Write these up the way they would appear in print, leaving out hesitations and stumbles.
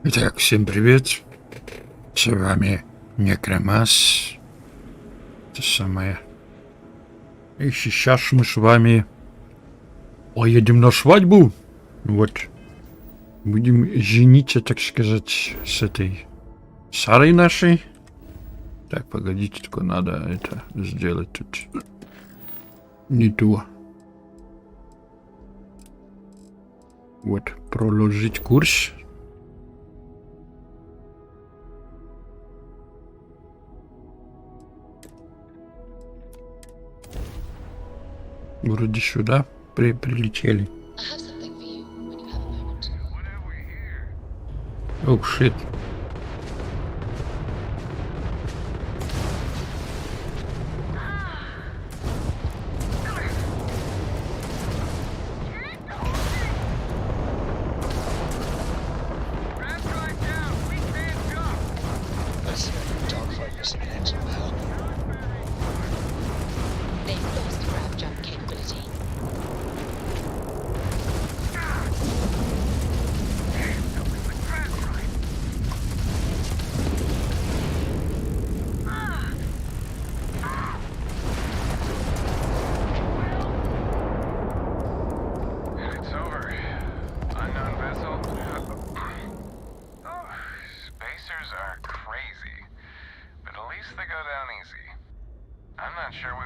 Итак, всем привет. С вами Некромас. Это самое. И сейчас мы с вами поедем на свадьбу. Вот. Будем жениться, так сказать, с этой Сарой нашей. Так, погодите, только надо это сделать тут. Не то. Вот, проложить курс. Вроде сюда прилетели. О, шит.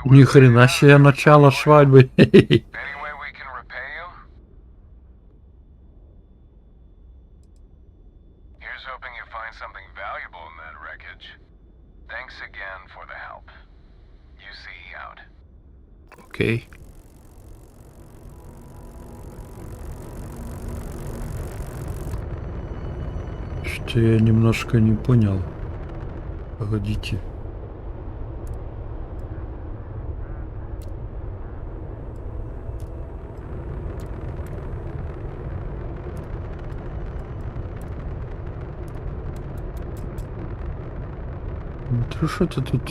Ни хрена себе начало свадьбы. Окей. Что я немножко не понял. Погодите. Ну что-то тут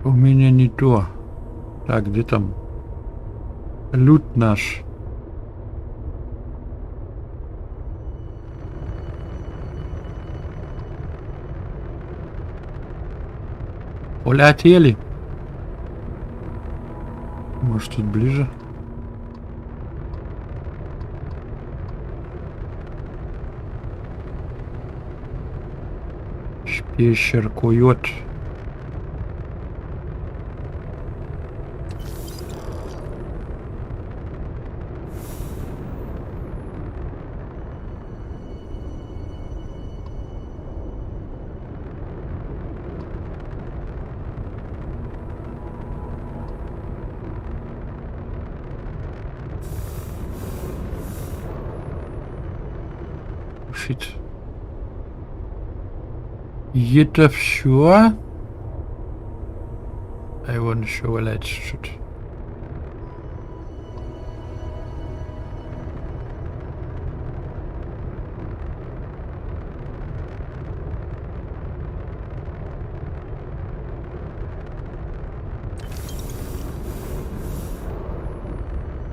у меня не то. Так, где там лут наш? Полетели. Может, тут ближе? Пещер кует. Shit. И это все? А его еще валяется что-то.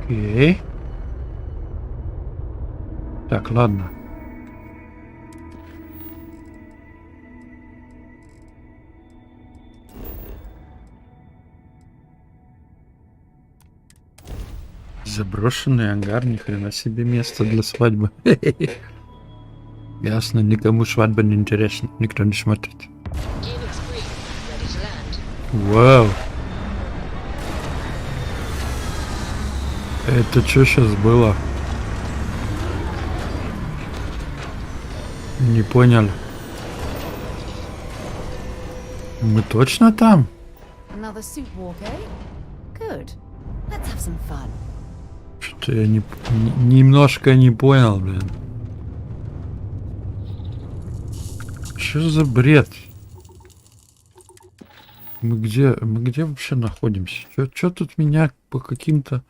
Окей. Так, ладно. Заброшенный ангар, ни хрена себе место для свадьбы. Ясно, никому свадьба не интересна, никто не смотрит. Вау. Это что сейчас было? Не понял. Мы точно там? Что-то я немножко не понял, блин. Что за бред? Мы где вообще находимся? Что тут меня по каким-то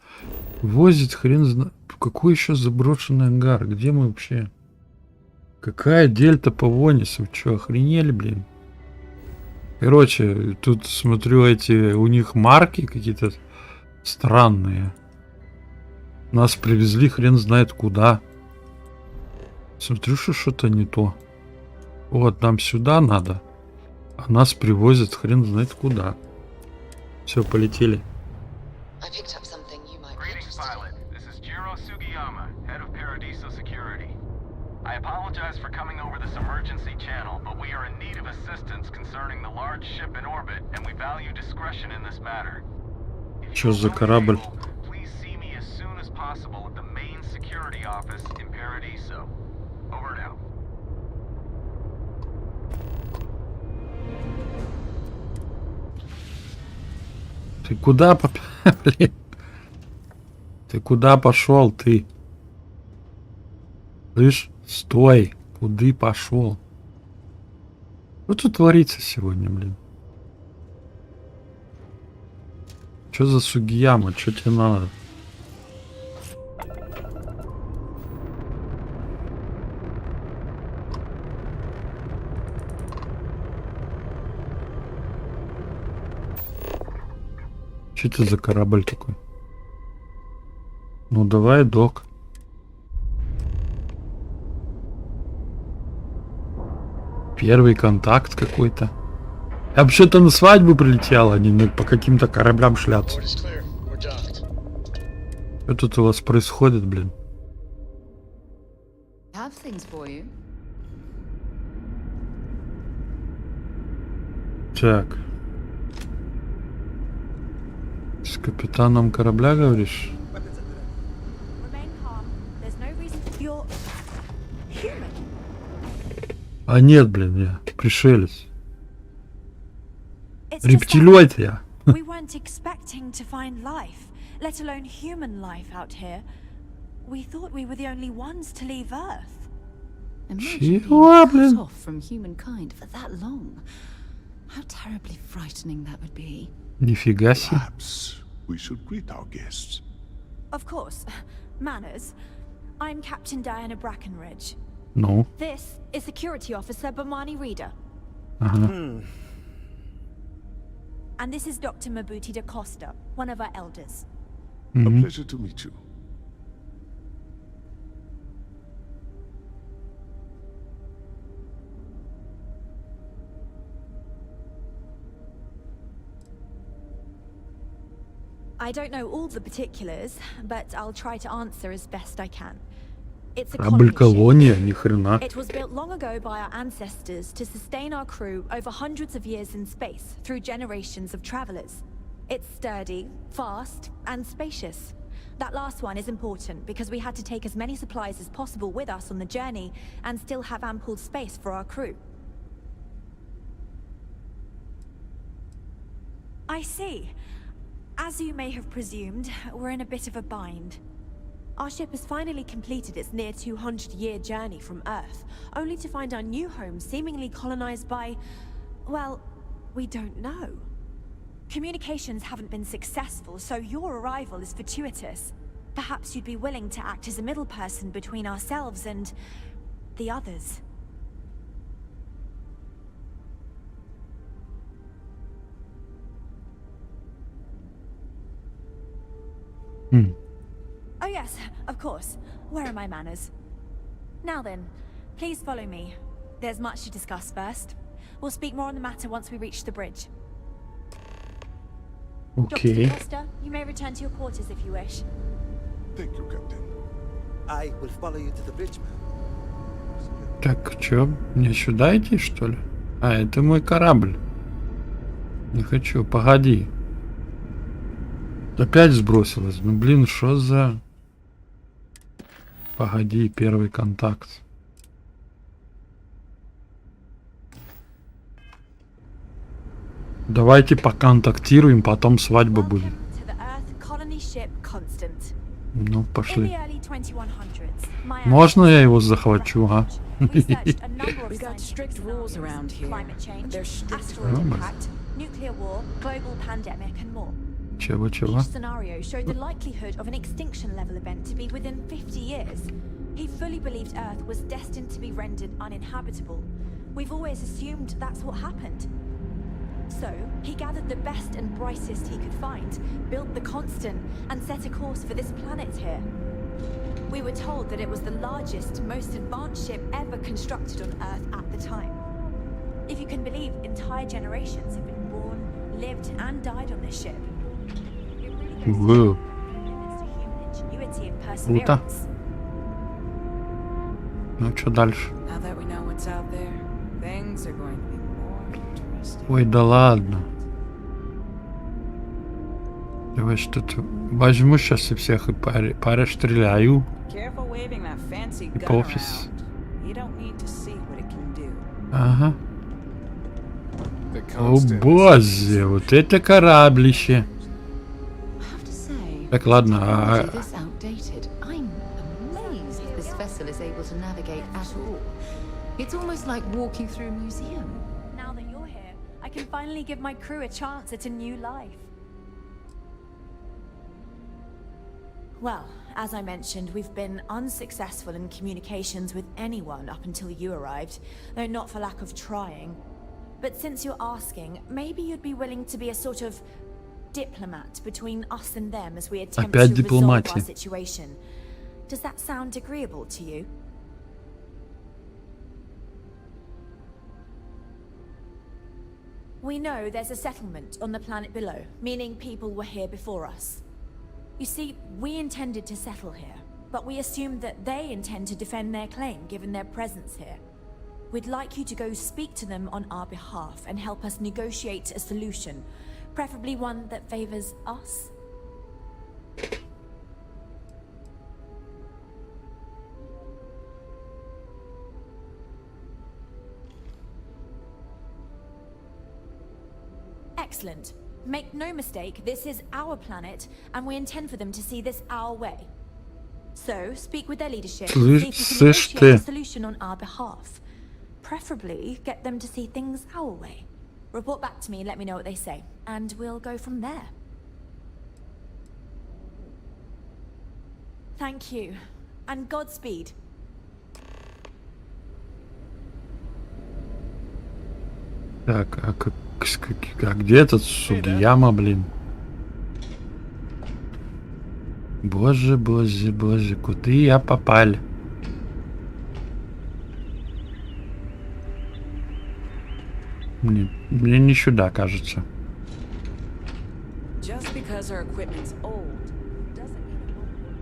возит, хрен знает. Какой еще заброшенный ангар? Где мы вообще? Какая дельта по Вонису? Че, охренели, блин? Короче, тут смотрю, эти у них марки какие-то странные. Нас привезли хрен знает куда. Смотрю, что что-то не то. Вот, нам сюда надо. А нас привозят хрен знает куда. Все, полетели. I apologize for coming over this emergency channel, but we are in need of assistance concerning the large ship in orbit, and we value discretion in this matter. Что за корабль? Please see me as soon as possible at the main security office in Paradiso. Over and out. Ты куда, блин? Ты куда пошел, ты? Слышь, стой! Куда пошел? Что тут творится сегодня, блин? Что за сугияма? Что тебе надо? Что это за корабль такой? Ну давай, док. Первый контакт какой-то. Я вообще-то на свадьбу прилетел, а не по каким-то кораблям шляться. Что тут у вас происходит, блин? Так. С капитаном корабля, говоришь? А нет, блин, я пришелец. Рептилоид я. We weren't expecting to find life, let alone human life out here. We thought we were the only ones to leave Earth. Imagine being cut off from humankind for that long. How terribly frightening that would be. Нифига себе. Perhaps we should greet our guests. Of course. Manners. I'm Captain Diana Brackenridge. Ну. This is Security Officer Bamani Reader. Ага. And this is Dr. Mabuti da Costa, one of our elders. A pleasure to meet you. I don't know all the particulars, but I'll try to answer as best I can. It's a Корабль-колония, ни хрена. It was built long ago by our ancestors to sustain our crew over hundreds of years in space through generations of travelers. It's sturdy, fast, and spacious. That last one is important because we had to take as many supplies as possible with us on the journey and still have ample space for our crew. I see. As you may have presumed, we're in a bit of a bind. Our ship has finally completed its near 200-year journey from Earth, only to find our new home seemingly colonized by, well, we don't know. Communications haven't been successful, so your arrival is fortuitous. Perhaps you'd be willing to act as a middle person between ourselves and the others. Oh yes, of course. Where are my manners? Now then, please follow me. There's much to discuss first. We'll speak more on the matter once we reach the bridge. Окей. Dr. Costa, you may return to your quarters if you wish. Thank you, Captain. I will follow you to the bridge, ma'am. Так, чё? Мне сюда идти, что ли? А, это мой корабль. Не хочу, погоди. Опять сбросилась. Ну, блин, что за... Погоди, первый контакт. Давайте поконтактируем, потом свадьба будет. Ну, пошли. Можно я его захвачу, а? Чего? Each scenario showed the likelihood of an extinction level event to be within 50 years. He fully believed Earth was destined to be rendered uninhabitable. We've always assumed that's what happened. So, he gathered the best and brightest he could find, built the Constant, and set a course for this planet here. We were told that it was the largest, most advanced ship ever constructed on Earth at the time. If you can believe, entire generations have been born, lived, and died on this ship. Угу. Круто. Ну, что дальше? Ой, да ладно. Давай что-то возьму сейчас и всех и парастреляю. И по офис. Ага. О боже, вот это кораблище. Так, ладно, It's almost like walking through a museum. Now that you're here, I can finally give my crew a chance at a new life. Well, as I mentioned, we've been unsuccessful in communications with anyone up until you arrived, though not for lack of trying. But since you're asking, maybe you'd be willing to be a sort of diplomat between us and them as we attempt to resolve our situation. Does that sound agreeable to you? We know there's a settlement on the planet below, meaning people were here before us. You see, we intended to settle here, but we assumed that they intend to defend their claim given their presence here. We'd like you to go speak to them on our behalf and help us negotiate a solution, preferably one that favors us. Excellent. Make no mistake, this is our planet, and we intend for them to see this our way. So, speak with their leadership, see if you can negotiate a solution on our behalf. Preferably, get them to see things our way. Report back to me and let me know what they say, and we'll go from there. Thank you, and Godspeed. Так, а где этот Сугияма, блин? Боже, куда я попал? Мне не сюда, кажется. Because our equipment's old doesn't mean it won't work.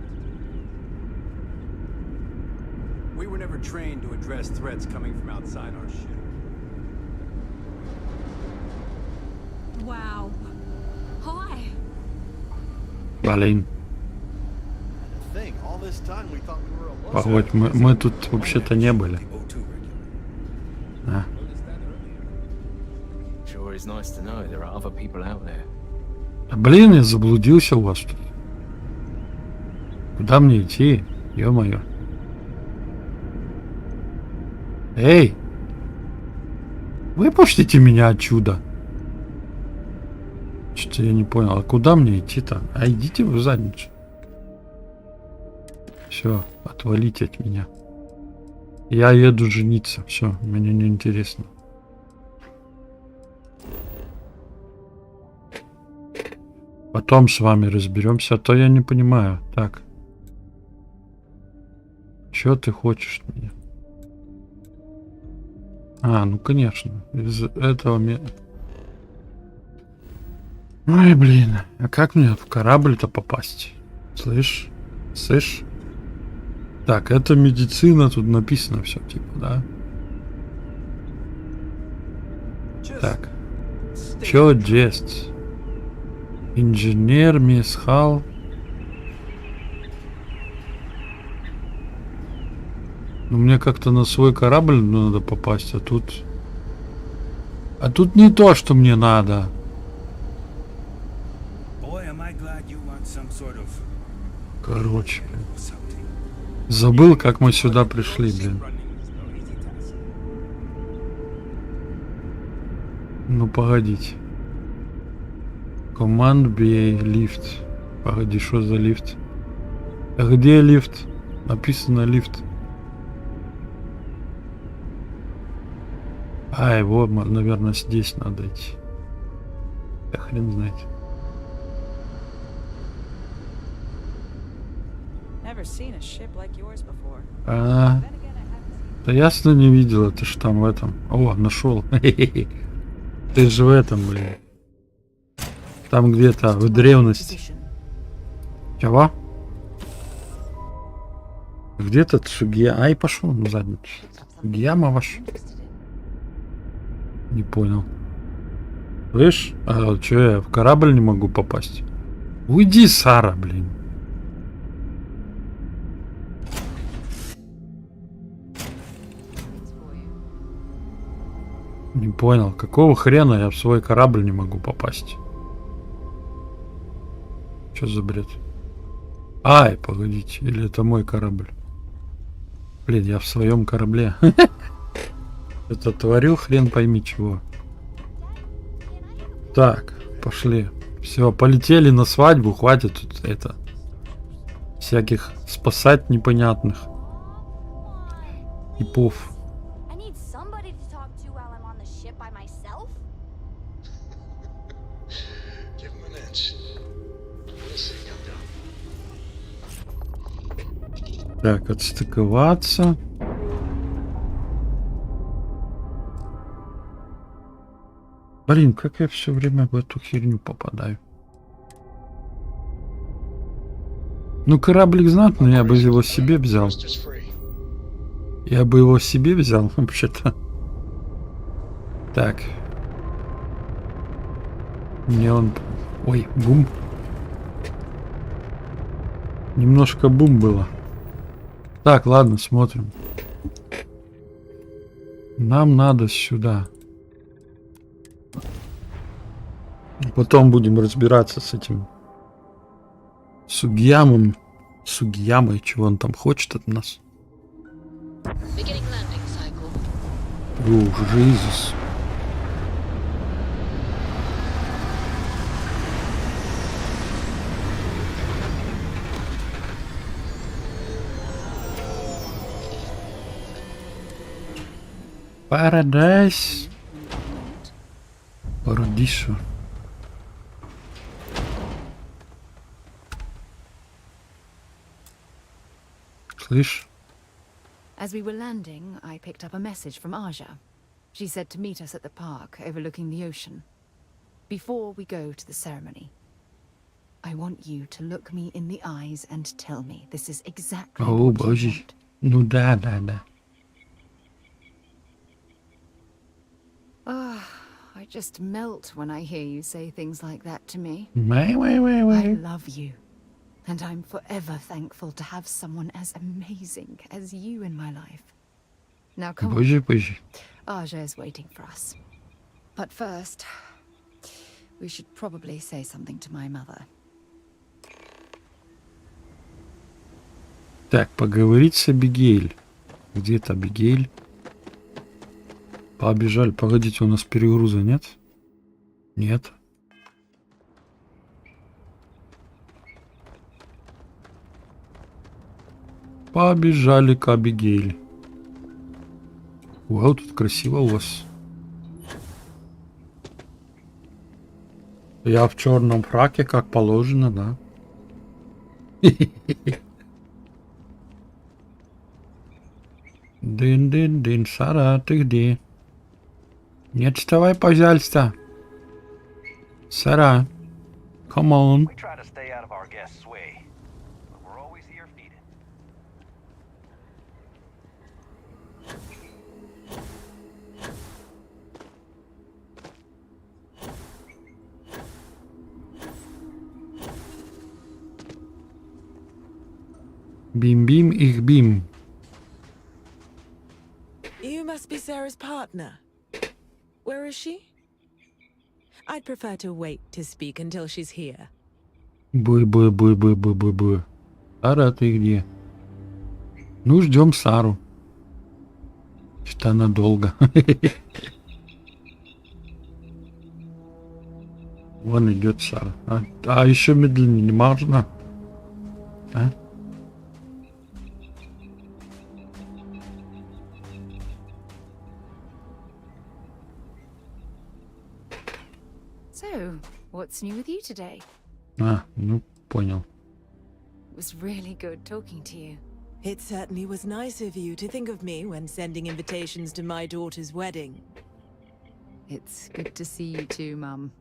We were never trained to address threats coming from outside our ship. Wow. Hi. Блин. Thing, all this time we thought we were alone. Погодь, мы тут вообще-то не были. А. Sure is nice to know there are other people out there. Да блин, я заблудился у вас тут. Куда мне идти? Ё-моё. Эй! Выпустите меня отсюда. Что-то я не понял. А куда мне идти-то? А идите вы в задницу. Все, отвалите от меня. Я еду жениться. Все, мне не интересно. Потом с вами разберемся, а то я не понимаю. Так. Чё ты хочешь от меня? А, ну конечно. Из этого Ой, блин. А как мне в корабль-то попасть? Слышь? Слышь? Так, это медицина, тут написано все, типа, да? Так. Чё есть? Инженер, месхал. Ну, мне как-то на свой корабль надо попасть, а тут... А тут не то, что мне надо. Короче, блин. Забыл, как мы сюда пришли, блин. Ну, погодите. Команд бей, лифт. Погоди, что за лифт? А где лифт? Написано лифт. А, его, наверное, здесь надо идти. Да хрен знает. А, да ясно не видел, это ж там в этом. О, нашел. Ты же в этом, блин. Там где-то в древности. Чего? Где-то Шугия. Ай, пошел на задницу. Шугияма ваш. Не понял. Слышь? А что, я в корабль не могу попасть? Уйди, Сара, блин. Не понял, какого хрена я в свой корабль не могу попасть? Что за бред? Ай, погодите, или это мой корабль? Блин, я в своем корабле. Это творил хрен пойми чего. Так, пошли. Все, полетели на свадьбу, хватит тут это. Всяких спасать непонятных. Типов. Так, отстыковаться. Блин, как я все время в эту херню попадаю. Ну, кораблик знатный, я бы его себе взял. Я бы его себе взял, вообще-то. Так. Мне он... Ой, бум. Немножко бум было. Так, ладно, смотрим. Нам надо сюда. Потом будем разбираться с этим Сугьямом. Сугьямой, чего он там хочет от нас. О, Жизус. Парадайс. Парадису. Слышь? As we were landing, I picked up a message from Aja. She said to meet us at the park overlooking the ocean before we go to the ceremony. I want you to look me in the eyes and tell me this is exactly О, what you боже. want. Ну да. I just melt when I hear you say things like that to me. Вай. I love you, and I'm forever thankful to have someone as amazing as you in my life. Now come on, Боже. Aja is waiting for us. But first, we should probably say something to my mother. Так, поговорить с Абигейль. Где-то Абигейль. Побежали. Погодите, у нас перегруза нет? Нет. Побежали к Абигейль. Вау, тут красиво у вас. Я в черном фраке, как положено, да. Дын, Сара, ты где? Не отставай, пожалуйста. Сара, come on. We try to stay out of our guests' way, but we're always here feeding. Бим-бим, их бим. You must be Sarah's partner. Where is she? I'd prefer to wait to speak until she's here. Бы. Сара, ты где? Ну, ждем Сару. Что-то она долго. Вон идет Сара. А еще медленнее не можно? А? So, what's new with you today? Ну, понял. It was really good talking to you. It certainly was nice of you to think of me when sending invitations to my daughter's wedding. It's good to see you too, Mum.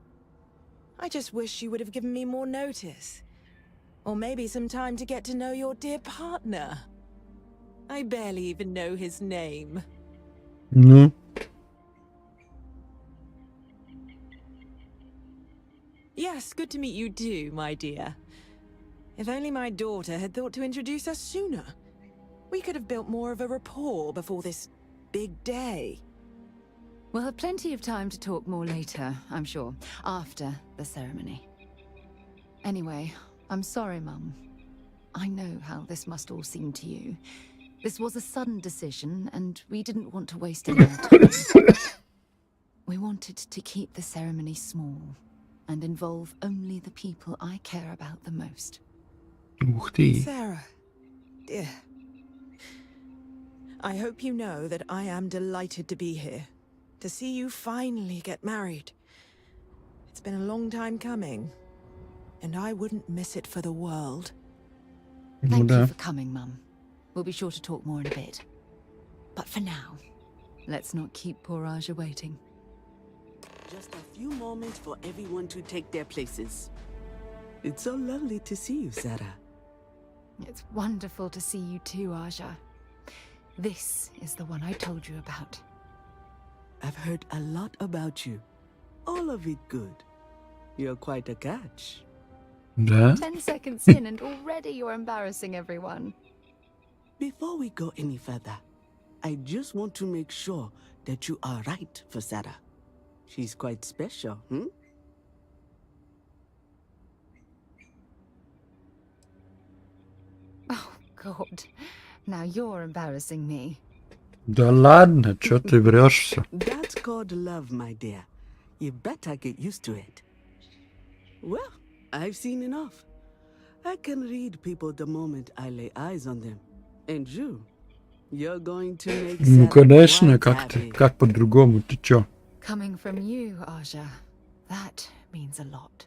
I just wish you would have given me more notice. Or maybe some time to get to know your dear partner. I barely even know his name. Ну, Yes, good to meet you too, my dear. If only my daughter had thought to introduce us sooner. We could have built more of a rapport before this big day. We'll have plenty of time to talk more later, I'm sure, after the ceremony. Anyway, I'm sorry, Mum. I know how this must all seem to you. This was a sudden decision, and we didn't want to waste any more time. We wanted to keep the ceremony small and involve only the people I care about the most. ух ты. Sarah, dear. I hope you know that I am delighted to be here, to see you finally get married. It's been a long time coming, and I wouldn't miss it for the world. Ну Thank да. you for coming, Mum. We'll be sure to talk more in a bit. But for now, let's not keep poor Aja waiting. Just a few moments for everyone to take their places. It's so lovely to see you, Sarah. It's wonderful to see you too, Aja. This is the one I told you about. I've heard a lot about you. All of it good. You're quite a catch. Да? 10 seconds in and already you're embarrassing everyone. Before we go any further, I just want to make sure that you are right for Sarah. She's quite special, Oh, God. Now you're embarrassing me. Да ладно, чё ты врешь все? That's called love, my dear. You better get used to it. Well, I've seen enough. I can read people the moment I lay eyes on them. And you're going to make Ну, Sarah конечно, quite как ты, happy. как по-другому, ты чё? Coming from you, Aja, that means a lot.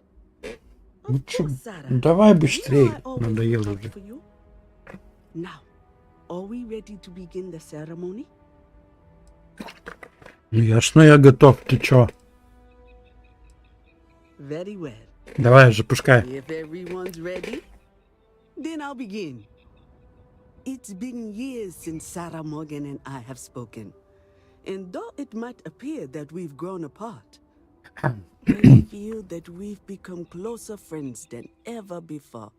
Ну Of чё, course, Sarah. давай You know быстрее, I always надоело look out уже. for you. Now, are we ready to begin the ceremony? Ну ясно, я готов, ты чё? Very well. Давай, запускай. If everyone's ready, then I'll begin. It's been years since Sarah Morgan and I have spoken. And though it might appear that we've grown apart, I feel that we've become closer friends than ever before.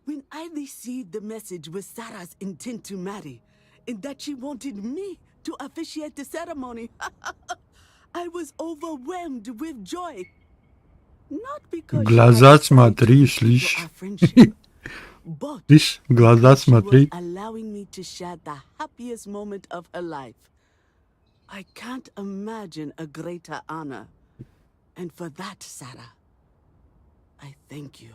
When I received the message with Sarah's intent to marry, and that she wanted me to officiate the ceremony, I was overwhelmed with joy. Not because Глаза смотри, слышь. but Слышь, глаза she was смотри. allowing me to share the happiest moment of her life. I can't imagine a greater honor. And for that, Sarah, I thank you.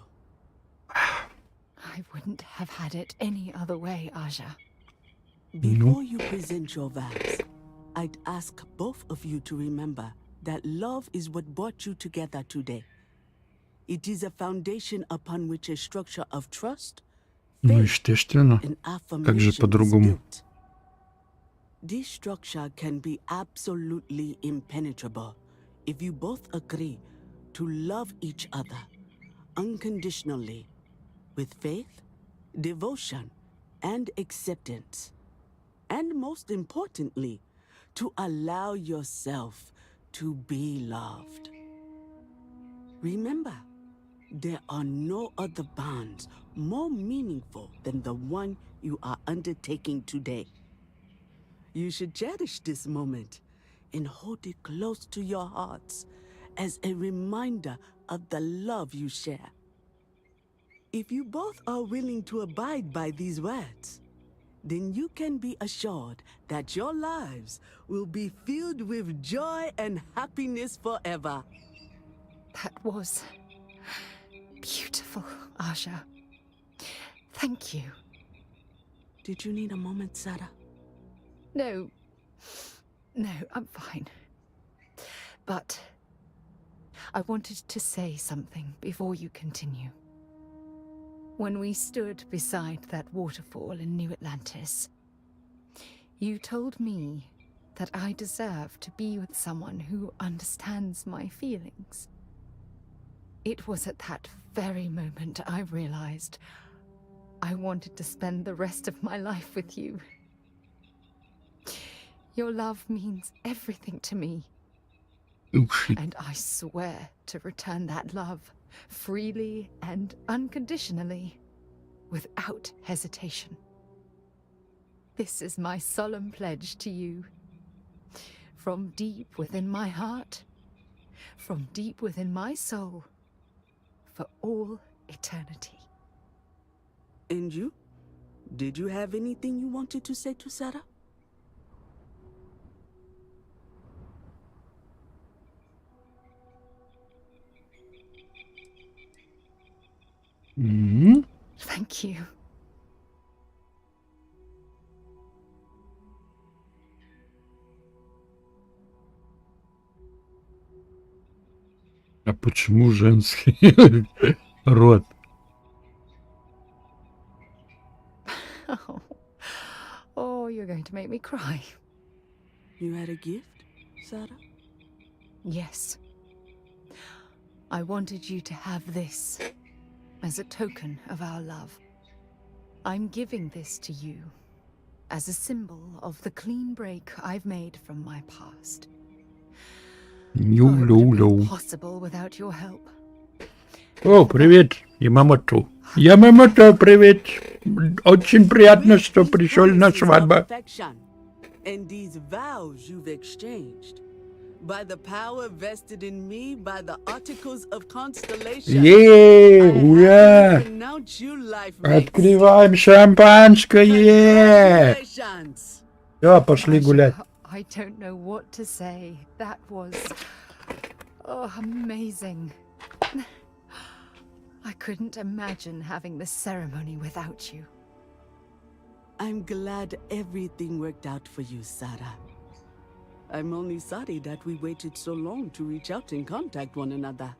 I wouldn't have had it any other way, Aja. Before you present your vows, I'd ask both of you to remember that love is what brought you together today. It is a foundation upon which a structure of trust, Ну, faith, естественно. and Как же affirmation is по-другому? built. This structure can be absolutely impenetrable if you both agree to love each other unconditionally with faith, devotion, and acceptance. And most importantly, to allow yourself to be loved. Remember, there are no other bonds more meaningful than the one you are undertaking today. You should cherish this moment and hold it close to your hearts as a reminder of the love you share. If you both are willing to abide by these words, then you can be assured that your lives will be filled with joy and happiness forever. That was beautiful, Aja. Thank you. Did you need a moment, Sarah? No, I'm fine. But I wanted to say something before you continue. When we stood beside that waterfall in New Atlantis, you told me that I deserve to be with someone who understands my feelings. It was at that very moment I realized I wanted to spend the rest of my life with you. Your love means everything to me. Oh, shit. And I swear to return that love freely and unconditionally, without hesitation. This is my solemn pledge to you. From deep within my heart, from deep within my soul, for all eternity. And you? Did you have anything you wanted to say to Sarah? Thank you. А почему женский род? Oh, you're going to make me cry. You had a gift, Sarah? Yes. I wanted you to have this as a token of our love. I'm giving this to you as a symbol of the clean break I've made from my past. It would have been impossible without your help. О, привет, Ямамото. Ямамото, привет. Очень приятно, что пришел на свадьбу. And these vows you've exchanged, by the power vested in me by the articles of constellation, Ура! pronounce you life mates. Открываем шампанское! Все, пошли гулять. I don't know what to say. That was amazing. I couldn't imagine having this ceremony without you. I'm glad everything worked out for you, Sarah. I'm only sorry that we waited so long to reach out and contact one another.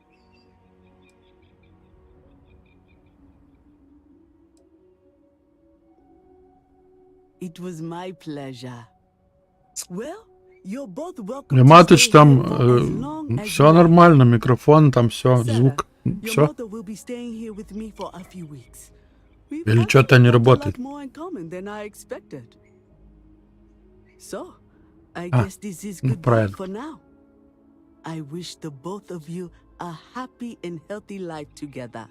It was my pleasure. Well, Яматыч, там все нормально, микрофон, там все, звук, все. Или что-то не работает. Правильно. I wish the both of you a happy and healthy life together.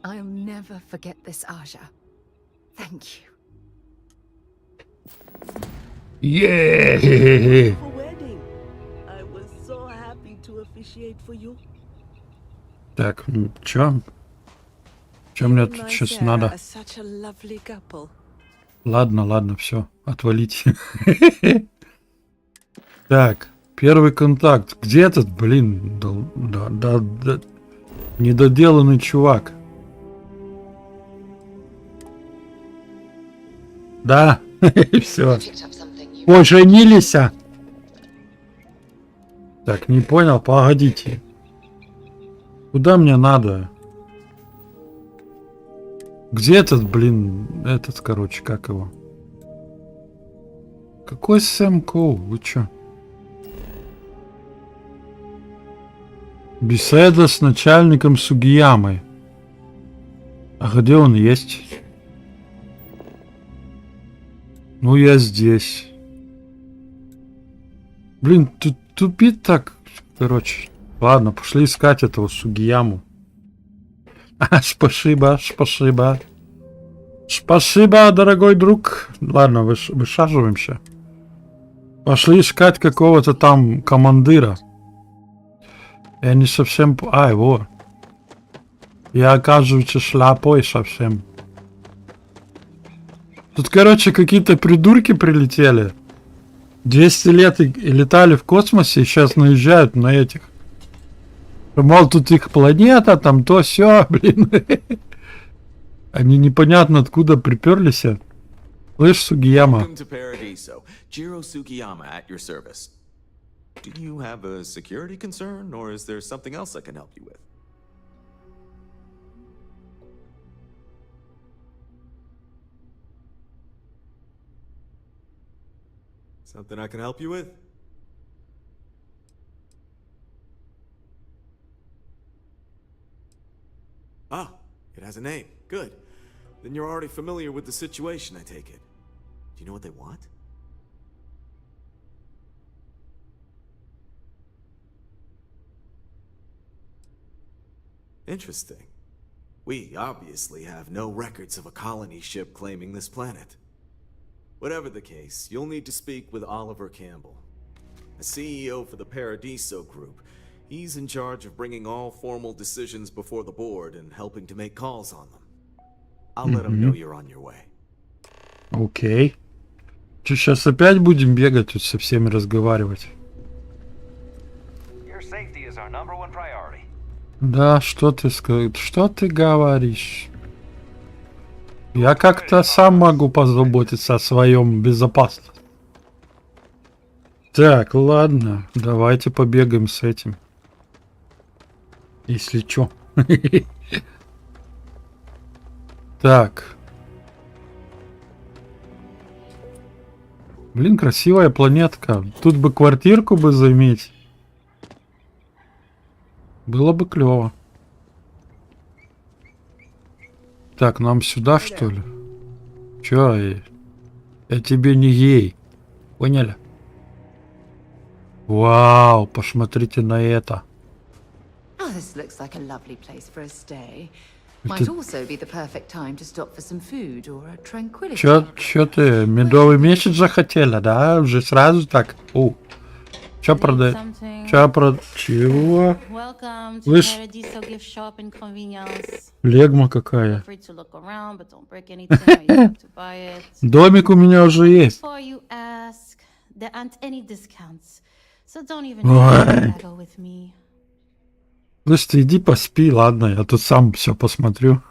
I'll never forget this, Aja. Thank you. Yeah. For wedding. I was so happy to officiate for you. Так, чё мне тут сейчас надо? Ладно, все, отвалите. Так, первый контакт. Где этот, блин, недоделанный чувак? Да, все. Поженились. Так, не понял, погодите. Куда мне надо? Где этот, блин, короче, как его? Какой Сэм Коул? Вы чё? Беседа с начальником Сугиямой. А где он есть? Ну, я здесь. Блин, тут тупит так. Короче, ладно, пошли искать этого Сугияму. Спасибо. Спасибо, дорогой друг. Ладно, высаживаемся. Пошли искать какого-то там командира. Я не совсем... его. Я, оказывается, шляпой совсем. Тут, короче, какие-то придурки прилетели. 200 лет и летали в космосе, и сейчас наезжают на этих. Мол, тут их планета, там то все, блин. Они непонятно откуда приперлись. Слышь, Сугияма. Welcome to Paradiso. Jiro Sugiyama at your service. Do you have a security concern, or is there something else I can help you with? Something I can help you with? Ah, it has a name. Good. Then you're already familiar with the situation, I take it. Do you know what they want? Interesting. We obviously have no records of a colony ship claiming this planet. Whatever the case, you'll need to speak with Oliver Campbell, a CEO for the Paradiso Group. He's in charge of bringing all formal decisions before the board and helping to make calls on them. I'll let him know you're on your way. Окей. Что, сейчас опять будем бегать тут со всеми разговаривать? Да, что ты говоришь? Я как-то сам могу позаботиться о своем безопасности. Так, ладно, давайте побегаем с этим. Если чё. Так. Блин, красивая планетка. Тут бы квартирку бы заиметь. Было бы клево. Так, нам сюда, что ли? Чё? Я тебе не гей. Поняли? Вау, посмотрите на это. This looks like a lovely place for a stay. Might also be the perfect time to stop for some food or a tranquility. Чё ты, медовый месяц захотела, да? Уже сразу так. О, чё продать? Чего? Слышь? Легма какая. Домик у меня уже есть. Слышь, ты иди поспи, ладно, я тут сам все посмотрю.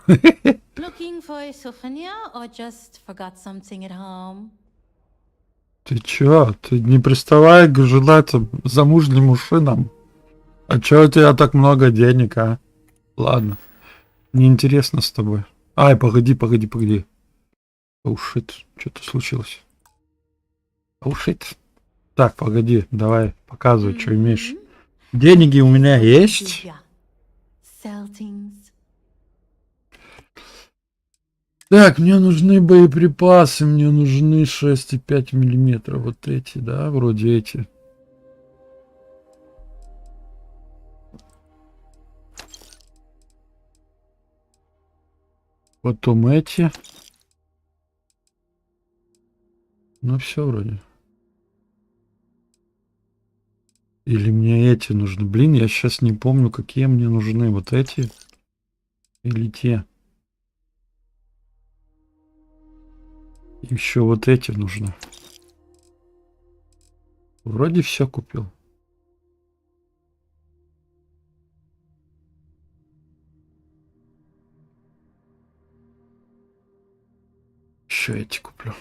Ты чё? Ты не приставай к желательным замужним мужчинам. А чё у тебя так много денег, а? Ладно. Неинтересно с тобой. Ай, погоди. Оу, шит. Что-то случилось. Оу, шит. Так, погоди, давай, показывай, что имеешь. Деньги у меня есть. Так, мне нужны боеприпасы, мне нужны 6,5 миллиметров. Вот эти, да, вроде эти. Потом эти. Ну все вроде. Или мне эти нужны? Блин, я сейчас не помню, какие мне нужны. Вот эти или те. Еще вот эти нужны. Вроде все купил. Еще эти куплю.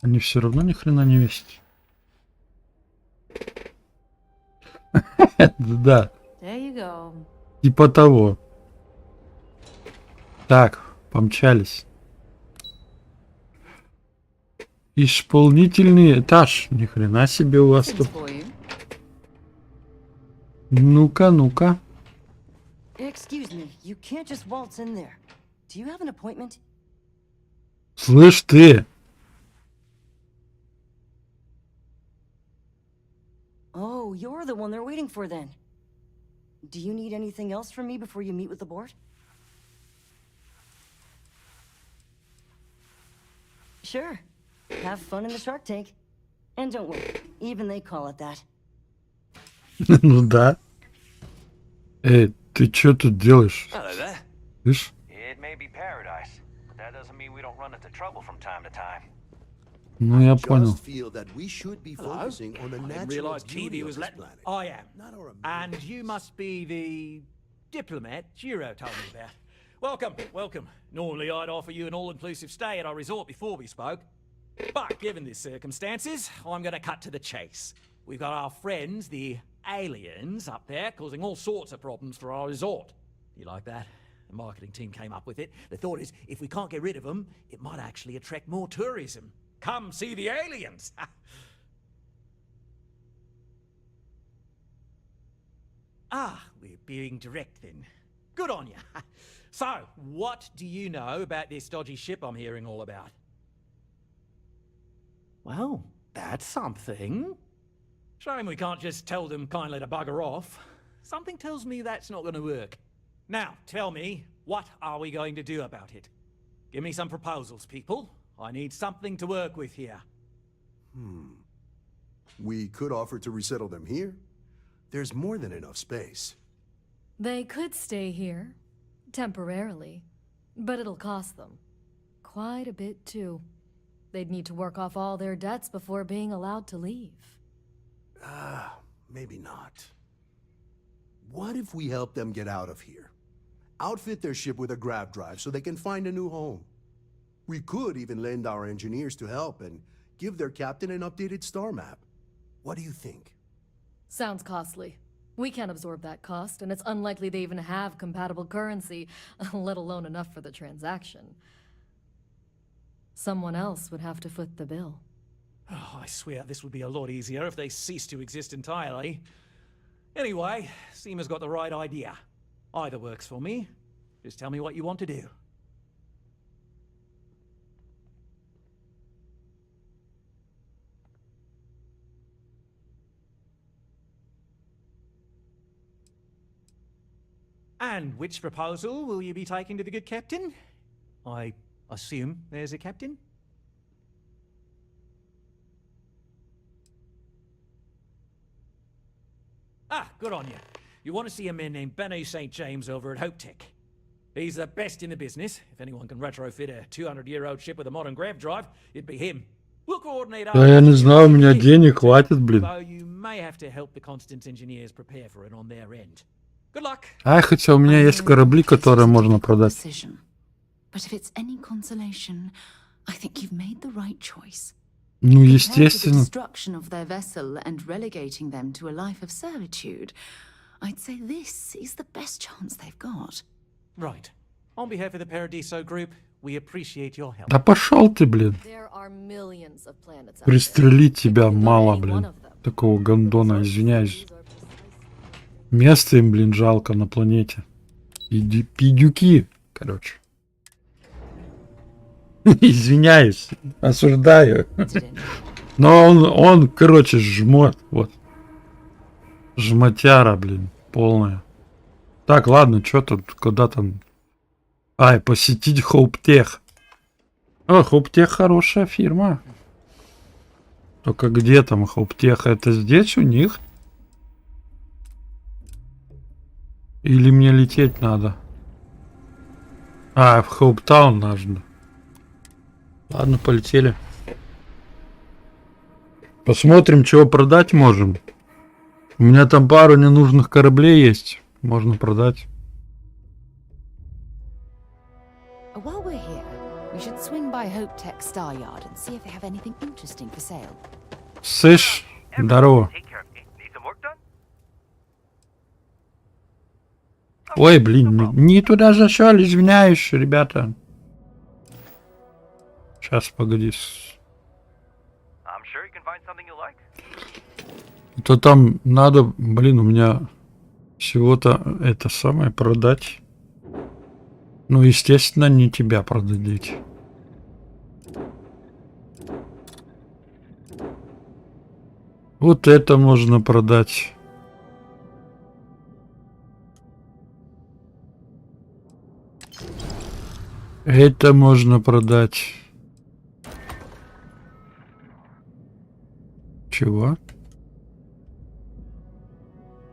Они все равно ни хрена не весят. Да. Типа того. Так, помчались. Исполнительный этаж. Ни хрена себе у вас тут. Ну-ка, ну-ка. Слышь ты. Oh, you're the one they're waiting for then. Do you need anything else from me before you meet with the board? Sure. Have fun in the shark tank. And don't worry, even they call it that. Ну да. Эй, ты что тут делаешь? Слышь? It may be paradise, but that doesn't mean we don't run into trouble from time to time. Ну я понял. Hello? I didn't realise TV was let. I am. And you must be the diplomat Jiro told me about. Welcome, welcome. Normally I'd offer you an all-inclusive stay at our resort before we spoke. But given the circumstances, I'm going to cut to the chase. We've got our friends, the aliens, up there, causing all sorts of problems for our resort. You like that? The marketing team came up with it. The thought is, if we can't get rid of them, it might actually attract more tourism. Come see the aliens! We're being direct then. Good on you. So, what do you know about this dodgy ship I'm hearing all about? Well, that's something. Shame we can't just tell them kindly to bugger off. Something tells me that's not going to work. Now, tell me, what are we going to do about it? Give me some proposals, people. I need something to work with here. We could offer to resettle them here. There's more than enough space. They could stay here, temporarily, but it'll cost them quite a bit too. They'd need to work off all their debts before being allowed to leave. Maybe not. What if we help them get out of here? Outfit their ship with a grav drive so they can find a new home. We could even lend our engineers to help and give their captain an updated star map. What do you think? Sounds costly. We can't absorb that cost, and it's unlikely they even have compatible currency, let alone enough for the transaction. Someone else would have to foot the bill. I swear this would be a lot easier if they ceased to exist entirely. Anyway, Seema's got the right idea. Either works for me. Just tell me what you want to do. And which proposal will you be taking to the good captain? I assume there's a captain? Good on you. You want to see a man named Benny St. James over at Hope Tech. He's the best in the business. If anyone can retrofit a 200-year-old ship with a modern grav drive, it'd be him. We'll coordinate. Да я не знаю, у меня денег хватит, блин. Though you may have to help the Constance engineers prepare for it on their end. Good luck. Хотя у меня есть корабли, которые можно продать. But if it's any consolation, I think you've made the right choice. Ну, естественно. The destruction of their vessel and relegating them to a life of servitude, I'd say this is the best chance they've got. Right. On behalf of the Paradiso Group, we appreciate your help. Да пошел ты, блин. There are millions Пристрелить тебя мало, блин. Такого гондона, извиняюсь. Места им, блин, жалко на планете. Пидюки, короче. Извиняюсь, осуждаю. Но он, короче, жмот. Вот. Жмотяра, блин, полная. Так, ладно, что тут, куда там? Ай, посетить Хоуптех. О, Хоуптех хорошая фирма. Только где там Хоуптех? Это здесь у них? Или мне лететь надо? А, в Хоуптаун нужно. Ладно, полетели. Посмотрим, чего продать можем. У меня там пару ненужных кораблей есть. Можно продать. While we're here, we should swing by Hopetech Star Yard and see if they have anything interesting for sale. Слышь, здорово. Ой, блин, не туда зашел, извиняюсь, ребята. Сейчас, погоди. То там надо, блин, у меня всего-то это самое продать. Ну, естественно, не тебя продадить. Вот это можно продать. Это можно продать. Чего?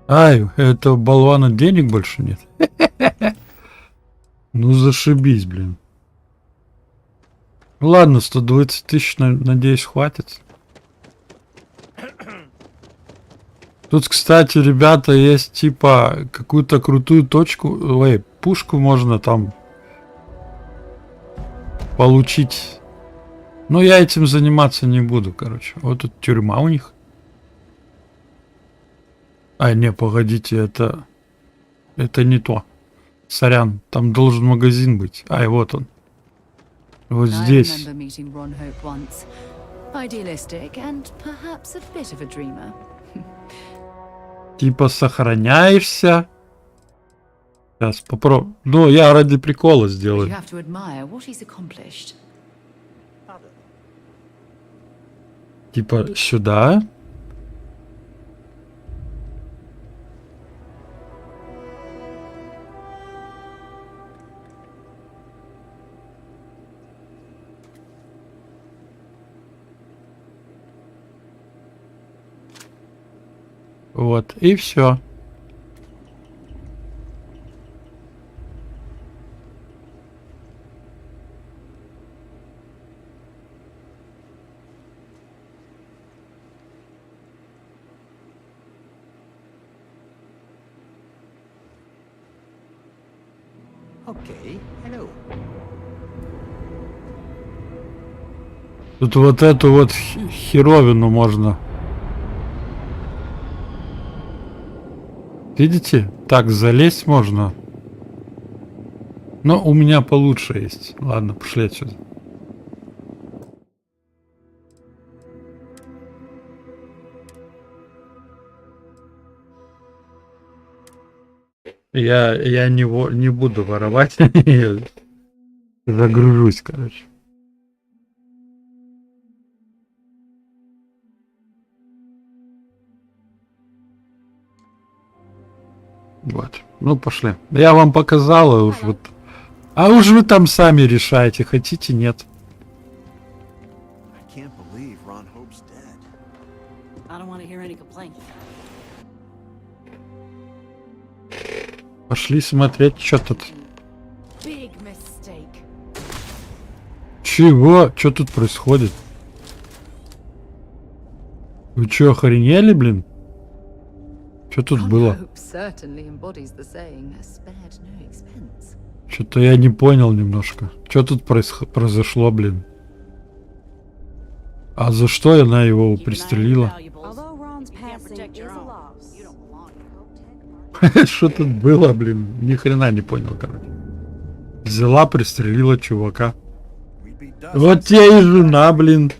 Ай, этого болвана денег больше нет. Ну зашибись, блин. Ладно, 120 тысяч, надеюсь, хватит. Тут, кстати, ребята, есть типа какую-то крутую точку. Ой, пушку можно там получить. Но я этим заниматься не буду, короче. Вот тут тюрьма у них. А, не, погодите, это не то. Сорян, там должен магазин быть. Ай, вот он. Вот здесь. Типа сохраняешься. Сейчас попробую. Ну, я ради прикола сделаю. Типа сюда. Вот, и все. Okay, hello. Тут вот эту вот херовину можно. Видите? Так, залезть можно. Но у меня получше есть. Ладно, пошли отсюда. Я не буду воровать. Загружусь, короче. Вот. Ну, пошли. Я вам показала уж вот. А уж вы там сами решаете, хотите, нет. Пошли смотреть, что тут. Чего? Что тут происходит? Вы что, охренели, блин? Что тут было? Что-то я не понял немножко. Что тут произошло, блин? А за что она его пристрелила? Что тут было, блин? Ни хрена не понял, короче. Взяла, пристрелила чувака. Вот тебе и жена, блин.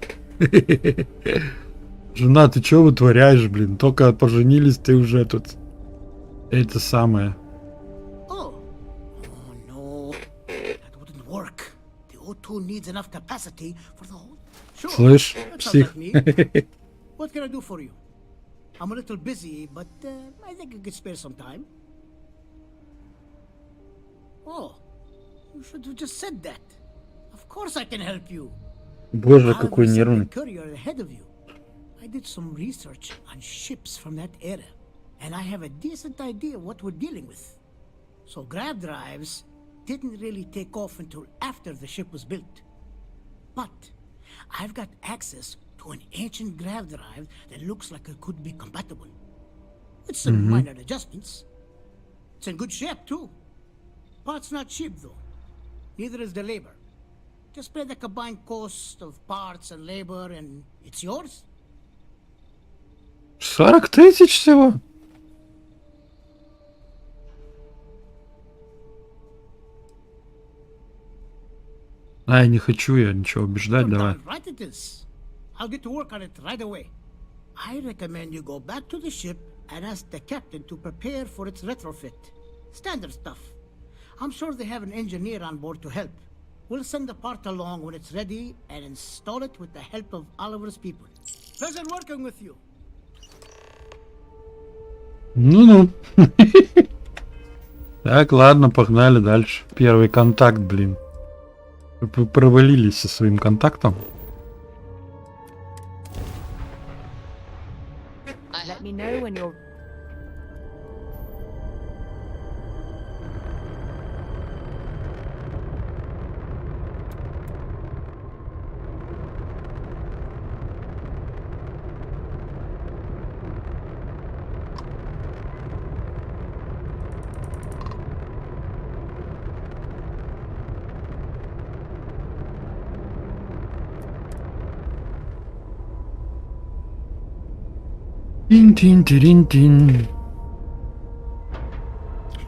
Жена, ты чё вытворяешь, блин? Только поженились, ты уже тут... Это самое. Слышь, псих. What can I do for you? I'm a little busy, but I think I could spare some time. Oh, you should have just said that. Of course I can help you. Боже, какой нервный. Courier ahead of you. I did some research on ships from that era, and I have a decent idea what we're dealing with. So grav drives didn't really take off until after the ship was built. But I've got access to an ancient grav drive that looks like it could be compatible. With some minor adjustments. It's in good shape too. Parts not cheap though. Neither is the labor. Just pay the combined cost of parts and labor and it's yours. 40 тысяч всего? А, я не хочу я ничего убеждать, давай. Right it is. I'll get to work on it right away. I recommend you go back to the ship and ask the captain to prepare for its retrofit. Standard stuff. I'm sure they have an engineer on board to help. We'll send the part along when it's ready and install it with the help of Oliver's people. Pleasure working with you. Ну-ну. Так, ладно, погнали дальше. Первый контакт, блин. Вы провалились со своим контактом. Let me know when you're... Тин-тин-тирин-тин.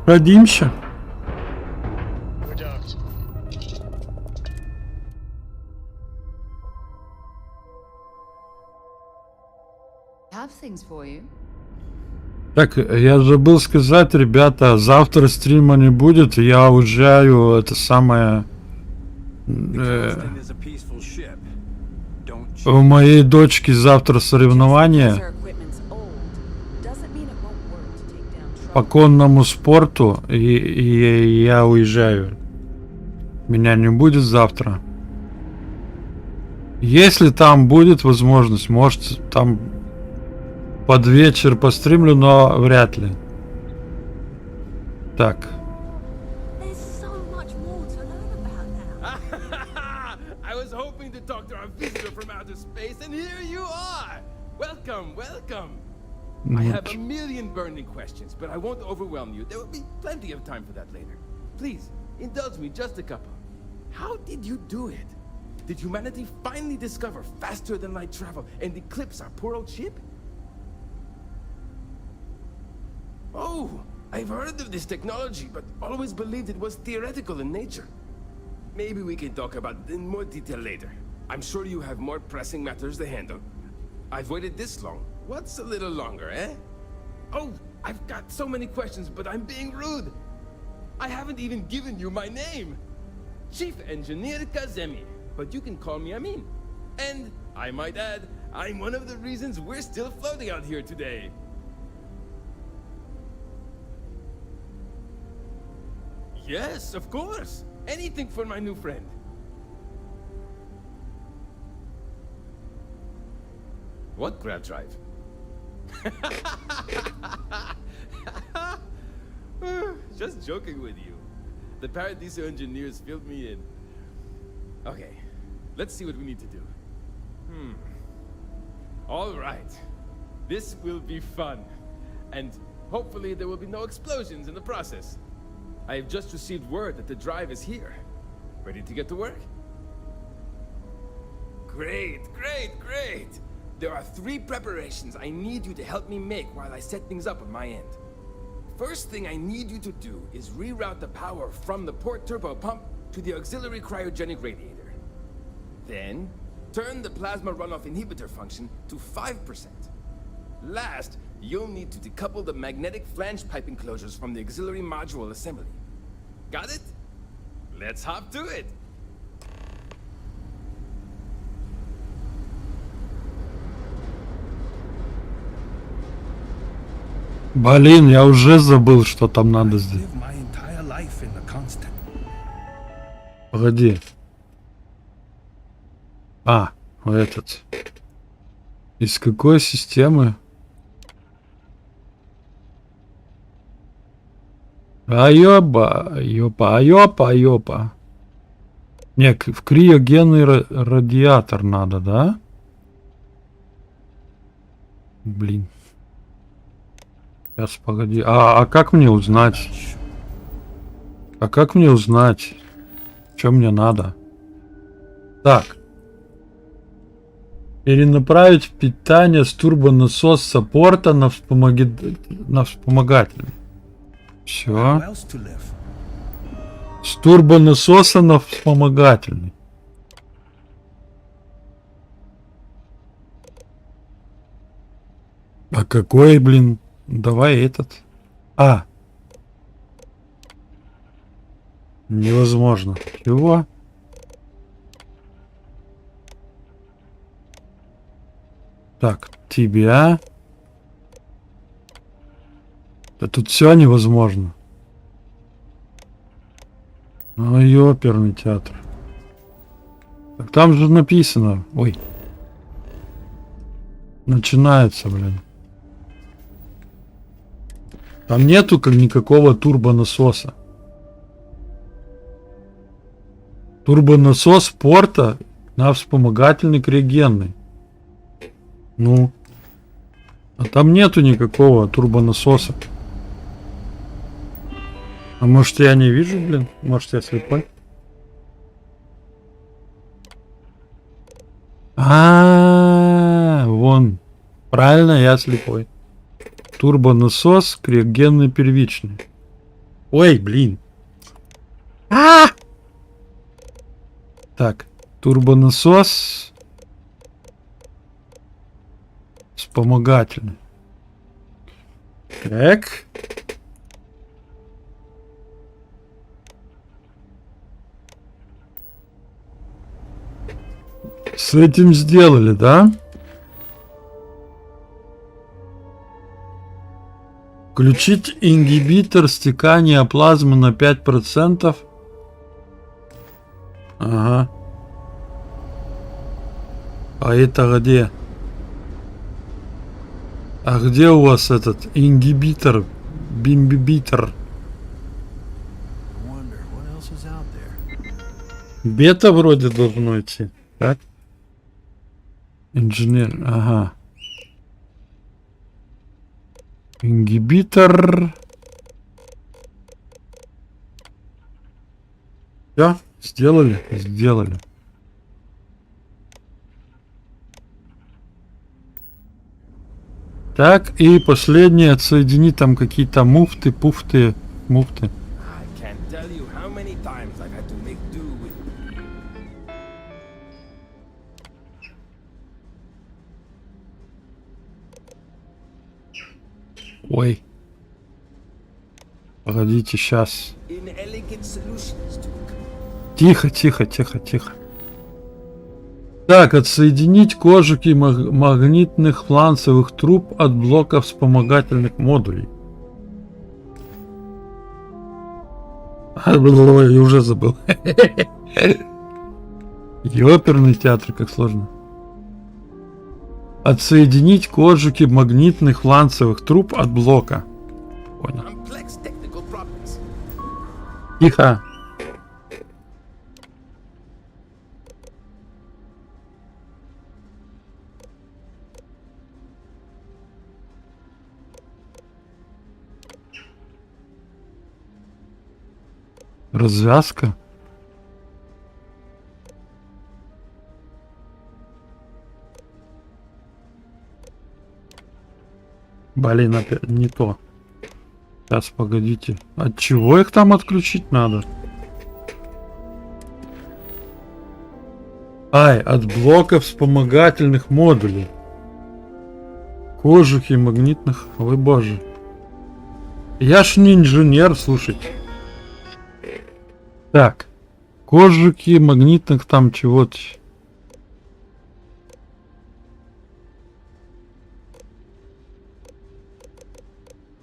Садимся. Have things for you. Так, я забыл сказать, ребята, завтра стрима не будет, я уезжаю, это самое... У моей дочки завтра соревнования по конному спорту, и я уезжаю. Меня не будет завтра. Если там будет возможность, может там под вечер постримлю, но вряд ли. Так. I have a million burning questions, but I won't overwhelm you. There will be plenty of time for that later. Please, indulge me just a couple. How did you do it? Did humanity finally discover faster than light travel and eclipse our poor old ship? Oh, I've heard of this technology, but always believed it was theoretical in nature. Maybe we can talk about it in more detail later. I'm sure you have more pressing matters to handle. I've waited this long. What's a little longer, eh? Oh, I've got so many questions, but I'm being rude. I haven't even given you my name. Chief Engineer Kazemi, but you can call me Amin. And, I might add, I'm one of the reasons we're still floating out here today. Yes, of course. Anything for my new friend. What grab drive? Just joking with you. The Paradiso engineers filled me in. Okay, let's see what we need to do. All right. This will be fun. And hopefully there will be no explosions in the process. I have just received word that the drive is here. Ready to get to work? Great, great, great! There are 3 preparations I need you to help me make while I set things up on my end. First thing I need you to do is reroute the power from the port turbo pump to the auxiliary cryogenic radiator. Then, Turn the plasma runoff inhibitor function to 5%. Last, you'll need to decouple the magnetic flange pipe enclosures from the auxiliary module assembly. Got it? Let's hop to it. Блин, я уже забыл, что там надо сделать. Погоди. А, этот. Из какой системы? Айоба, айопа. Не, в криогенный радиатор надо, да? Блин. Сейчас, погоди. А как мне узнать? Что мне надо? Так. Перенаправить питание с турбонасос саппорта на вспомогательный. Все. С турбонасоса на вспомогательный. А какой, блин? Давай этот. А. Невозможно. Чего? Так, тебя. Да тут все невозможно. Ой, оперный театр. Так там же написано. Ой. Начинается, блин. Там нету как никакого турбонасоса. Турбонасос порта на вспомогательный криогенный. Ну. А там нету никакого турбонасоса. А может я не вижу, блин? Может я слепой? Вон. Правильно, я слепой. Турбонасос, криогенный первичный. Ой, блин. Так, турбонасос. Вспомогательный. Так. С этим сделали, да? Включить ингибитор стекания плазмы на 5%. Ага. А это где? А где у вас этот ингибитор? Бимбибитор? Бета вроде должно идти. Так? Инженер. Ага. Ингибитор. Все, сделали? Сделали. Так, и последнее, отсоедини там какие-то муфты. Ой. Погодите, сейчас. Тихо. Так, отсоединить кожуки магнитных фланцевых труб от блоков вспомогательных модулей. Я уже забыл. Оперный театр, как сложно. Отсоединить кожуки магнитных фланцевых труб от блока. Понял. Тихо. Развязка. Блин, опять не то. Сейчас, погодите. От чего их там отключить надо? Ай, от блоков вспомогательных модулей. Кожухи магнитных. Ой, боже. Я ж не инженер, слушайте. Так. Кожухи магнитных там чего-то.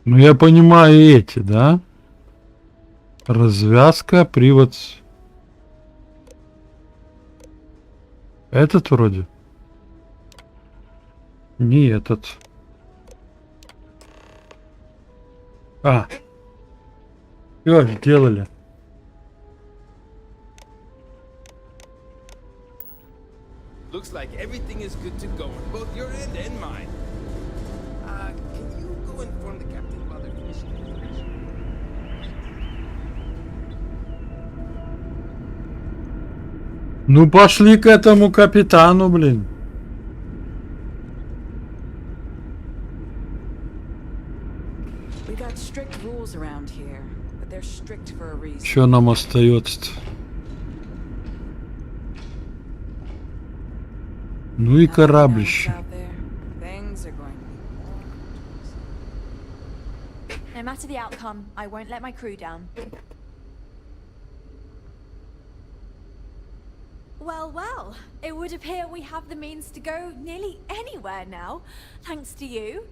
Ну, я понимаю эти, да? Развязка, привод. Этот вроде. Не этот. А. Всё, сделали. Looks like everything is good to go on both your end and mine. Can you go inform the captain while they're finishing the operation? Ну пошли к этому капитану, блин. We got strict rules around here, but they're strict for a reason. Что нам остается? Ну и кораблище. No matter the outcome, I won't let my crew down. Well, well, it would appear we have the means to go nearly anywhere now, thanks to you.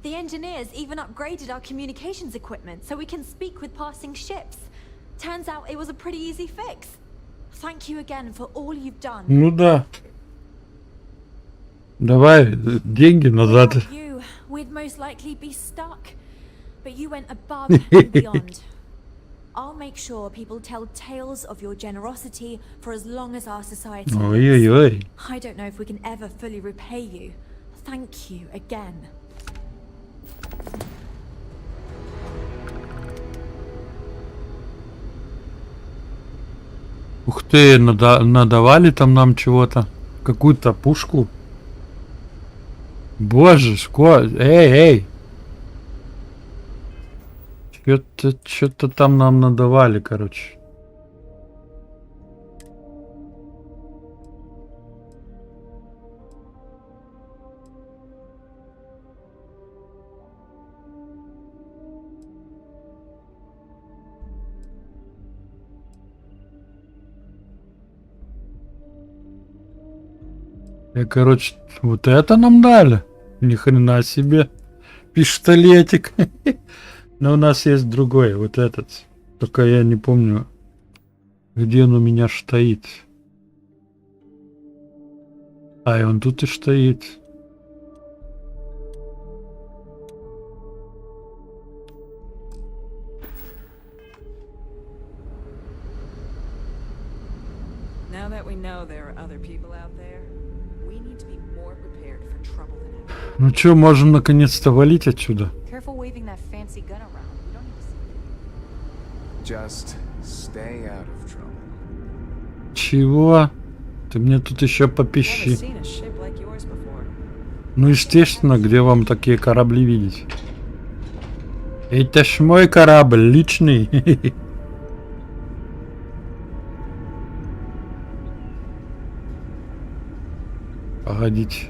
The engineers even upgraded our communications equipment so we can speak with passing ships. Turns out it was a pretty easy fix. Thank you again for all you've done. Ну да. Давай деньги назад. Without you, we'd most likely be stuck. But you went above and beyond. I'll make sure people tell tales of your generosity for as long as our society Ой-ой-ой. I don't know if we can ever fully repay you. Thank you again. Ух ты, надавали там нам чего-то. Какую-то пушку. Боже, эй! Что-то там нам надавали, короче. Короче, вот это нам дали. Ни хрена себе. Пистолетик. Но у нас есть другой, вот этот. Только я не помню, где он у меня стоит. А, и он тут и стоит. Now that we know there are other people out there, we need to be more prepared for trouble than ever. Ну чё, можем наконец-то валить отсюда? Careful waving that fancy gun around. We don't need to see. Just stay out of trouble. Чего? Ты мне тут еще попищи. Seen a ship like yours before. Ну естественно, где вам такие корабли видеть? Это ж мой корабль, личный. Погодите.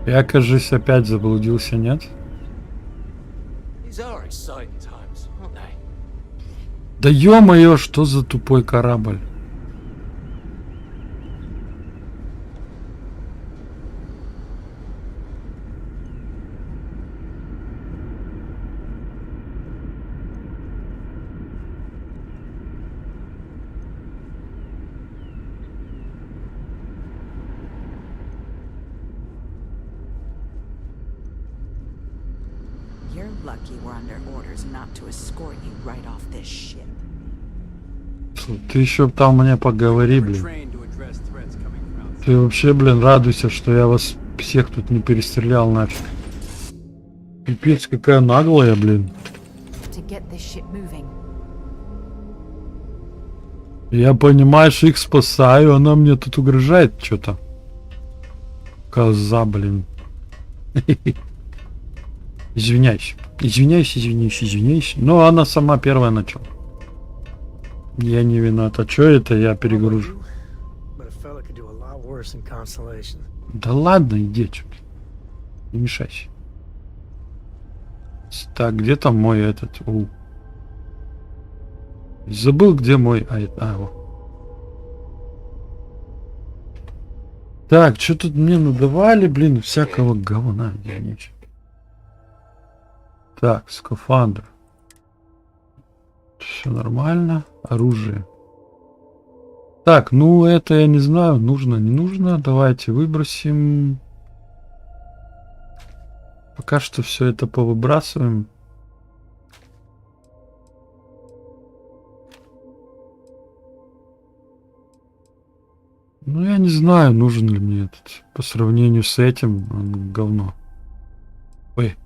Я, кажется, опять заблудился, нет? Да ё-моё, что за тупой корабль? You're lucky we're under orders not to escort you right off this ship. Ты еще там мне поговори, блин. Ты вообще, блин, радуйся, что я вас всех тут не перестрелял нафиг. Пипец, какая наглая, блин. Я, понимаешь, их спасаю, она мне тут угрожает что-то. Коза, блин. Извиняюсь. Извиняюсь. Но она сама первая начала. Я не виноват. А чё это я перегружу? Да ладно, иди, чё. Не мешайся. Так, где там мой этот? Забыл, где мой... вот. Так, что тут мне надавали, блин, всякого говна. Так, скафандр. Все нормально. Оружие. Так, ну это я не знаю, нужно, не нужно. Давайте выбросим. Пока что все это повыбрасываем. Ну, я не знаю, нужен ли мне этот. По сравнению с этим, он говно. Ой.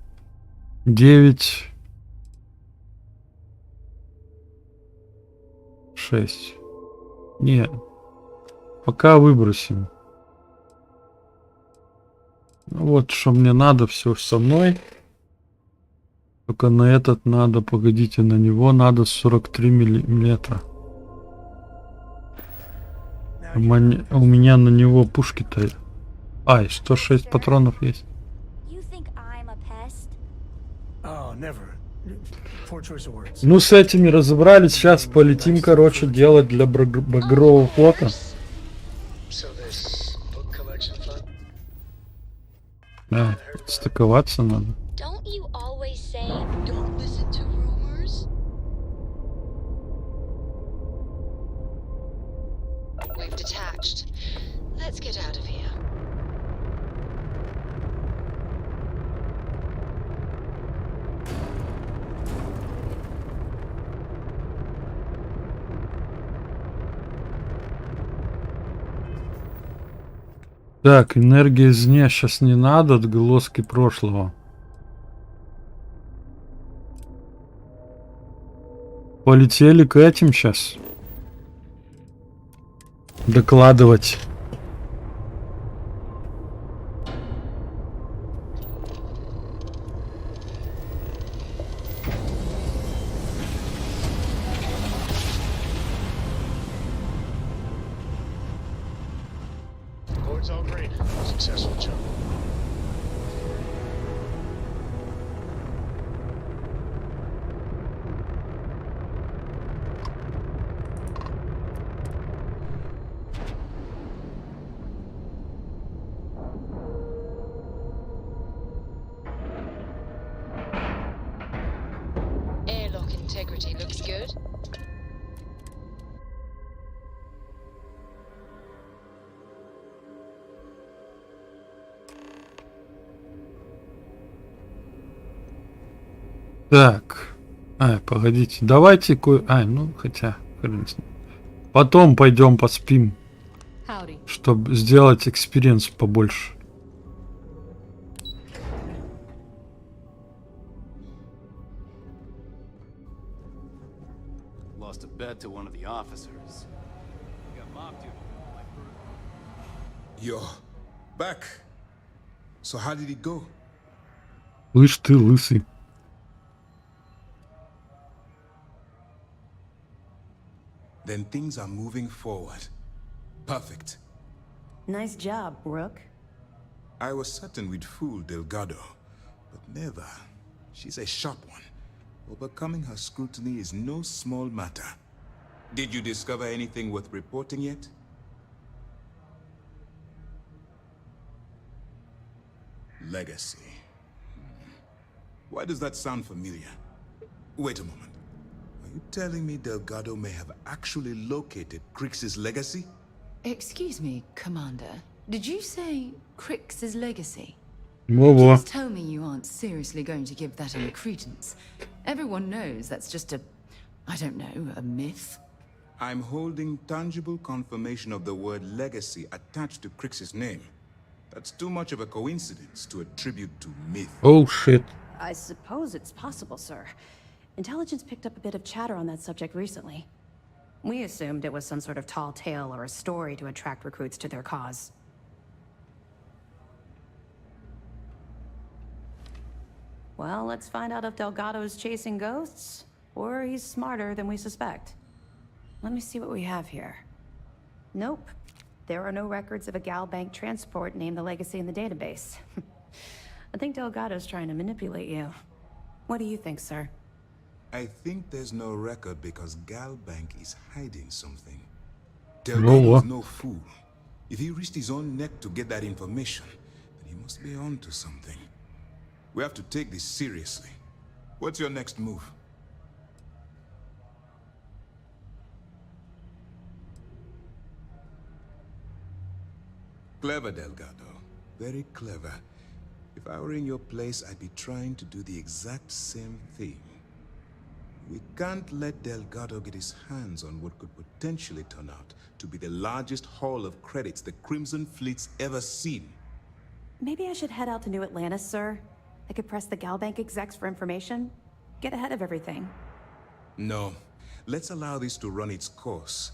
9. 6. Не. Пока выбросим. Ну, вот, что мне надо, все со мной. Только на этот надо, погодите, на него надо 43 миллиметра. У меня на него пушки-то... Ай, 106 патронов есть. Ну, с этими разобрались. Сейчас полетим, короче, делать для багрового флота. Да, стыковаться надо. Так, энергия из дня сейчас не надо, отголоски прошлого. Полетели к этим сейчас. Докладывать. Так. Погодите. Давайте ну, хотя... хрен с ним. Потом пойдем поспим. Чтобы сделать экспириенс побольше. Yo, back. So how did it go? Слышь ты, лысый. Then things are moving forward. Perfect. Nice job, Rook. I was certain we'd fool Delgado, but never. She's a sharp one. Overcoming her scrutiny is no small matter. Did you discover anything worth reporting yet? Legacy. Why does that sound familiar? Wait a moment. Are you telling me Delgado may have actually located Crix's legacy? Excuse me, Commander. Did you say Crix's legacy? Во-во. Please tell me you aren't seriously going to give that any credence. Everyone knows that's just I don't know, a myth. I'm holding tangible confirmation of the word legacy attached to Crix's name. That's too much of a coincidence to attribute to myth. Oh shit. I suppose it's possible, sir. Intelligence picked up a bit of chatter on that subject recently. We assumed it was some sort of tall tale or a story to attract recruits to their cause. Well, let's find out if Delgado's chasing ghosts, or he's smarter than we suspect. Let me see what we have here. Nope. There are no records of a Gal Bank transport named the Legacy in the database. I think Delgado's trying to manipulate you. What do you think, sir? I think there's no record because Gal Bank is hiding something. Whoa, Delgado's no fool. If he risked his own neck to get that information, then he must be onto something. We have to take this seriously. What's your next move? Clever, Delgado. Very clever. If I were in your place, I'd be trying to do the exact same thing. We can't let Delgado get his hands on what could potentially turn out to be the largest haul of credits the Crimson Fleet's ever seen. Maybe I should head out to New Atlantis, sir. I could press the Gal Bank execs for information. Get ahead of everything. No. Let's allow this to run its course.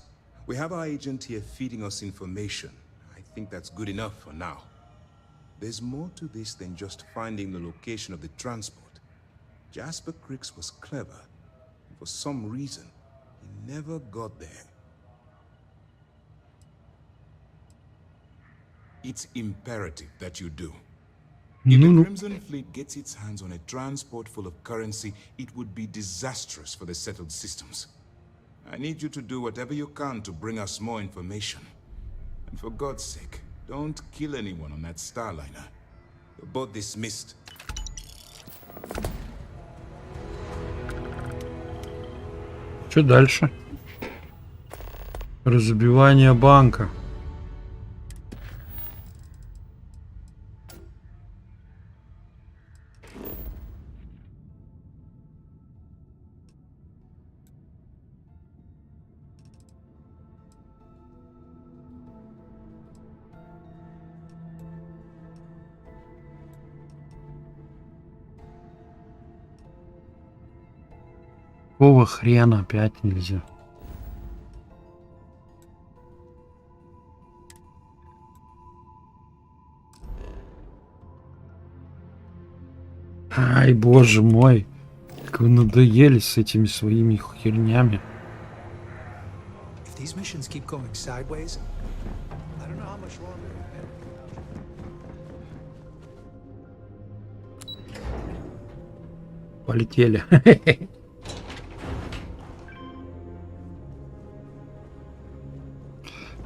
We have our agent here feeding us information. I think that's good enough for now. There's more to this than just finding the location of the transport. Jasper Cricks was clever. For some reason, he never got there. It's imperative that you do. If the Crimson Fleet gets its hands on a transport full of currency, it would be disastrous for the settled systems. I need you to do whatever you can to bring us more information. And for God's sake, don't kill anyone on that Starliner. You're both dismissed. Что дальше? Разбивание банка. Какого хрена опять нельзя? Ай, боже мой. Как вы надоели с этими своими хернями. If these missions keep going sideways, I don't know how much longer. Полетели.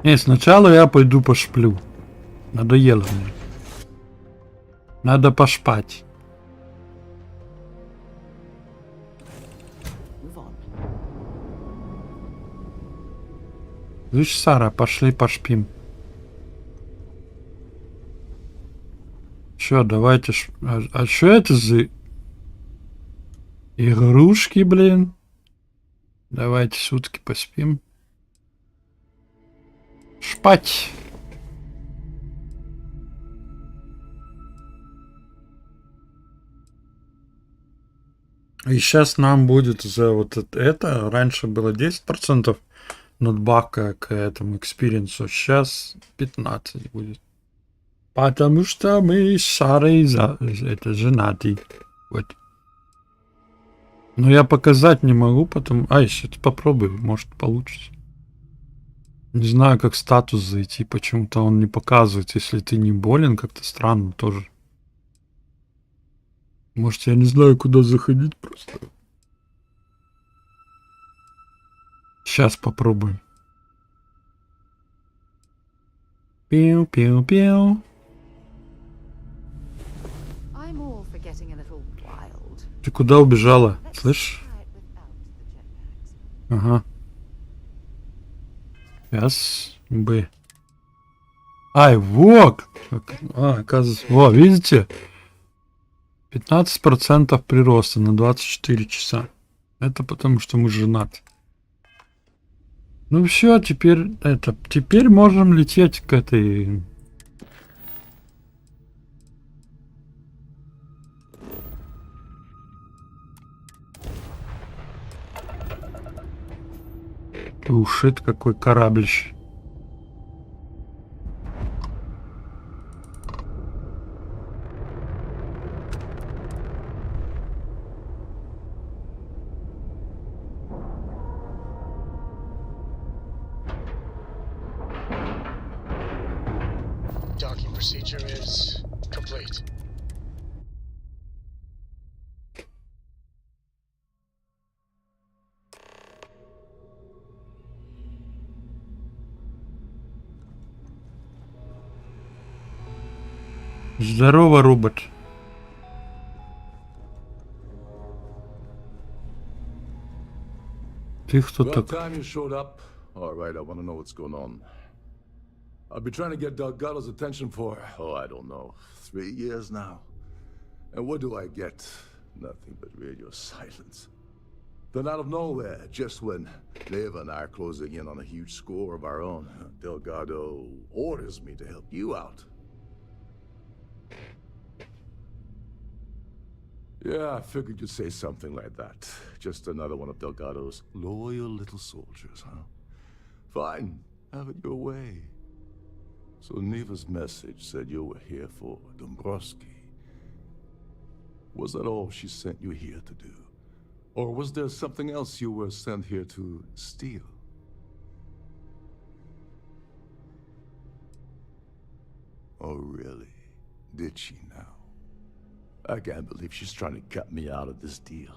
Не, сначала я пойду пошплю. Надоело мне. Надо пошпать. Слышь, Сара, пошли пошпим. Чё, давайте... А что это за... игрушки, блин? Давайте сутки поспим. Шпать. И сейчас нам будет за вот это. Раньше было 10% надбавка к этому экспириенсу. Сейчас 15 будет. Потому что мы с Сарой это женаты. Вот. Но я показать не могу, потому... А, еще попробую, может получится. Не знаю, как статус зайти, почему-то он не показывает, если ты не болен, как-то странно тоже. Может, я не знаю, куда заходить просто. Сейчас попробуем. Пиу-пиу-пиу. Ты куда убежала? Слышь? Ага. Сейчас бы. Ай, вот! А, оказывается. О, видите? 15% прироста на 24 часа. Это потому, что мы женаты. Ну все, теперь это. Теперь можем лететь к этой. Ушит какой кораблище. procedure is complete. Здорово, робот. Ты кто About такой? time you showed up. All right, I want to know what's going on. I've been trying to get Delgado's attention for, I don't know, 3 years now. And what do I get? Nothing but radio silence. Then out of nowhere, just when Leva and I are closing in on a huge score of our own, Delgado orders me to help you out. Yeah, I figured you'd say something like that. Just another one of Delgado's loyal little soldiers, huh? Fine, have it your way. So Neva's message said you were here for Dombrowski. Was that all she sent you here to do? Or was there something else you were sent here to steal? Oh, really? Did she now? I can't believe she's trying to cut me out of this deal.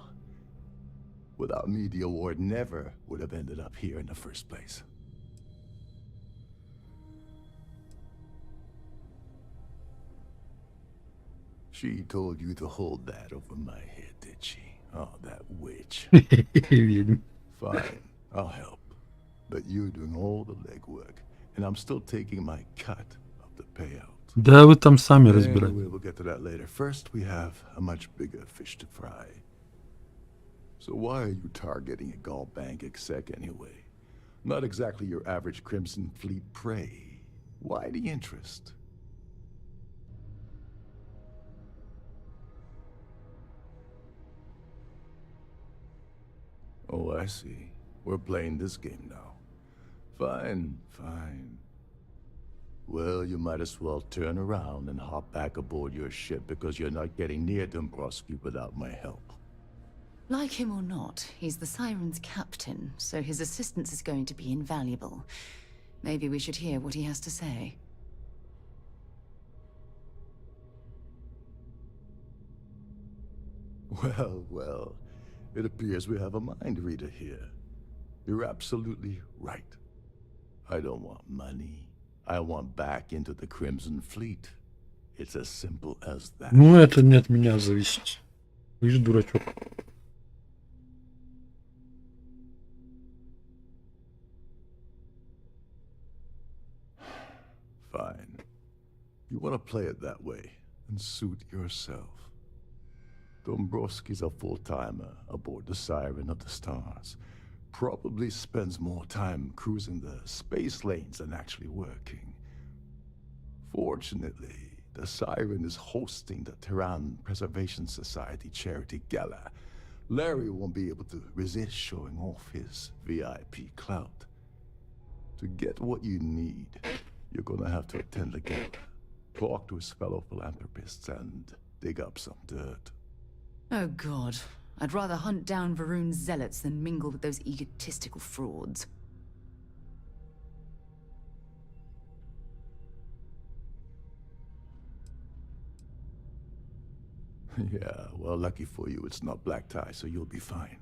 Without me, the award never would have ended up here in the first place. She told you to hold that over my head, did she? Oh, that witch. Fine, I'll help. But you're doing all the legwork, and I'm still taking my cut of the payout. Да, вы там сами разбирайтесь. Anyway, we'll get to that later. First, we have a much bigger fish to fry. So why are you targeting a Gall Bank exec anyway? Not exactly your average Crimson Fleet prey. Why the interest? Oh, I see. We're playing this game now. Fine, fine. Well, you might as well turn around and hop back aboard your ship because you're not getting near Dombrowski without my help. Like him or not, he's the Siren's captain, so his assistance is going to be invaluable. Maybe we should hear what he has to say. Well, well. It appears we have a mind reader here. You're absolutely right. I don't want money. I want back into the Crimson Fleet. It's as simple as that. Ну, это не от меня зависит. Видишь, дурачок. Fine. You want to play it that way and suit yourself. Dombrowski's a full-timer aboard the Siren of the Stars. Probably spends more time cruising the space lanes than actually working. Fortunately, the Siren is hosting the Tehran Preservation Society charity gala. Larry won't be able to resist showing off his VIP clout. To get what you need, you're gonna have to attend the gala, talk to his fellow philanthropists, and dig up some dirt. Oh god, I'd rather hunt down Varun's zealots than mingle with those egotistical frauds. Yeah, well, lucky for you, it's not black tie, so you'll be fine.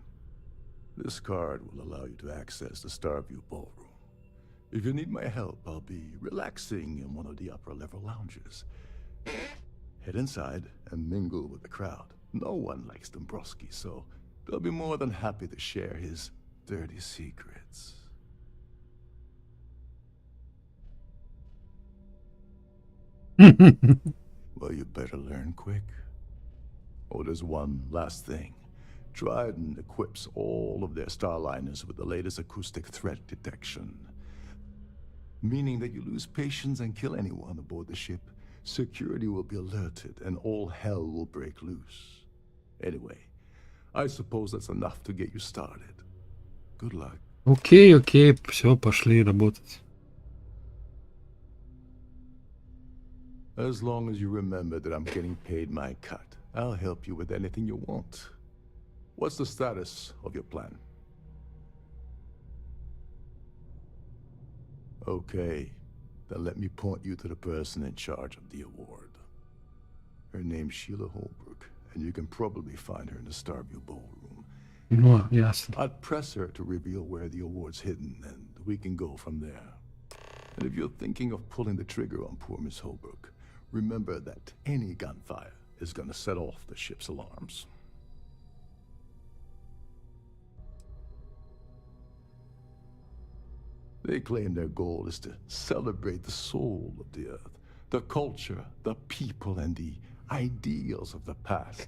This card will allow you to access the Starview Ballroom. If you need my help, I'll be relaxing in one of the upper-level lounges. Head inside and mingle with the crowd. No one likes Dombrowski, so they'll be more than happy to share his dirty secrets. Well, you better learn quick. Oh, there's one last thing. Trident equips all of their starliners with the latest acoustic threat detection. Meaning that you lose patience and kill anyone aboard the ship, security will be alerted and all hell will break loose. Anyway, I suppose that's enough to get you started. Good luck. Окей, окей, все, пошли работать. As long as you remember that I'm getting paid my cut, I'll help you with anything you want. What's the status of your plan? Okay, then let me point you to the person in charge of the award. Her name's Sheila Holbrook, and you can probably find her in the Starfield ballroom. Ну, ясно. I'd press her to reveal where the award's hidden, and we can go from there. And if you're thinking of pulling the trigger on poor Miss Holbrook, remember that any gunfire is gonna set off the ship's alarms. They claim their goal is to celebrate the soul of the Earth, the culture, the people, and the ideals of the past.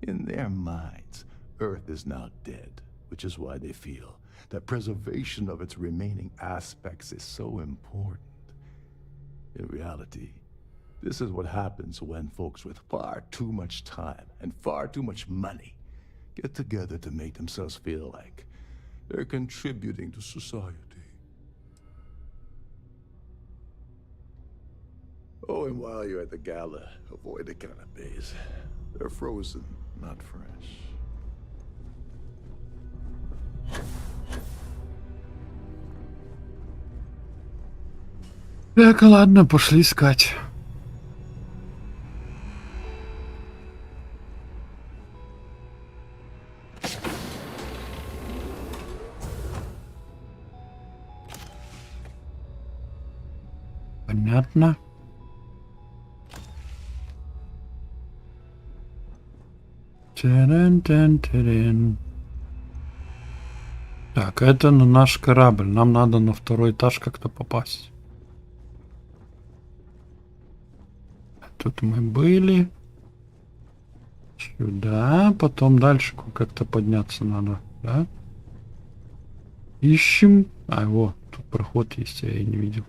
In their minds, Earth is now dead, which is why they feel that preservation of its remaining aspects is so important. In reality, this is what happens when folks with far too much time and far too much money get together to make themselves feel like they're contributing to society. Oh, and while you're at the gala, avoid the canapes. They're frozen, not fresh. Так, ладно, пошли искать. Понятно. Терен-тен-терен. Так, это на наш корабль. Нам надо на второй этаж как-то попасть. Тут мы были. Сюда. Потом дальше как-то подняться надо. Да? Ищем. А, вот. Тут проход есть, я и не видел.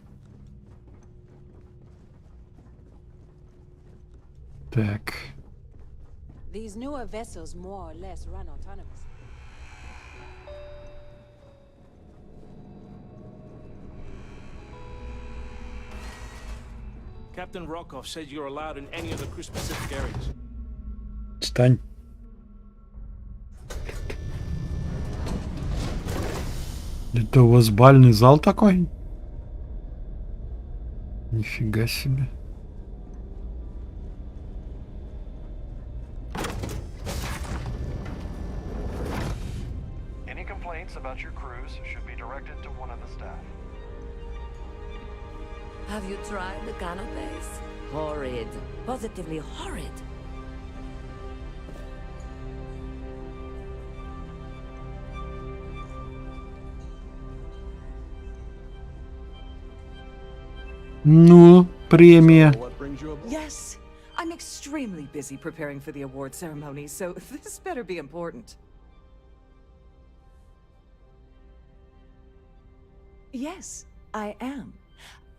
Так. These newer vessels more or less run autonomously. Captain Rokov said you're allowed in any of the crew-specific areas. Встань. Это у вас бальный зал такой? Нифига себе. Any complaints about your crews should be directed to one of the staff. Have you tried the canapes? Horrid. Positively horrid. Ну, премия. Yes, I'm extremely busy preparing for the award ceremony, so this better be important. Yes, I am.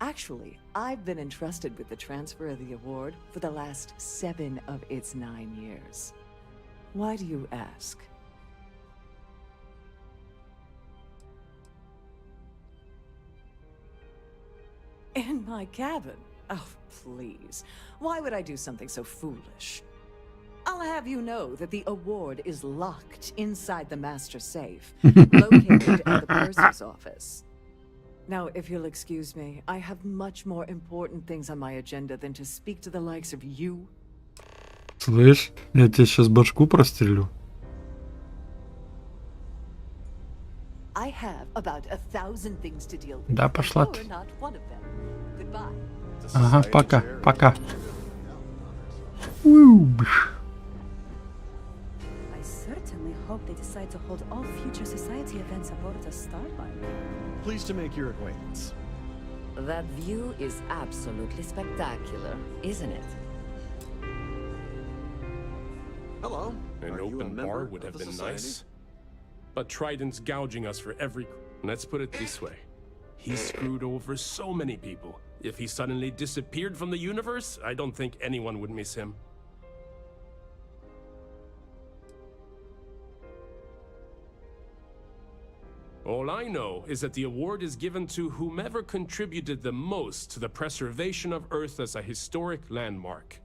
Actually, I've been entrusted with the transfer of the award for the last 7 of its 9 years. Why do you ask? In my cabin? Oh, please. Why would I do something so foolish? I'll have you know that the award is locked inside the master safe, located at the purser's office. Now, if you'll excuse me, I have much more important things on my agenda than to speak to the likes of you. Слышь, я тебе сейчас башку прострелю. I have about 1,000 things to deal with. Да, пошла ты. You're not one of them. Goodbye. Ага, пока, пока. I certainly hope they decide to hold all future society events aboard the Starline. Pleased to make your acquaintance. That view is absolutely spectacular, isn't it? Hello. An open bar would have been nice. But Trident's gouging us for every... Let's put it this way. He screwed over so many people. If he suddenly disappeared from the universe, I don't think anyone would miss him. All I know is that the award is given to whomever contributed the most to the preservation of Earth as a historic landmark.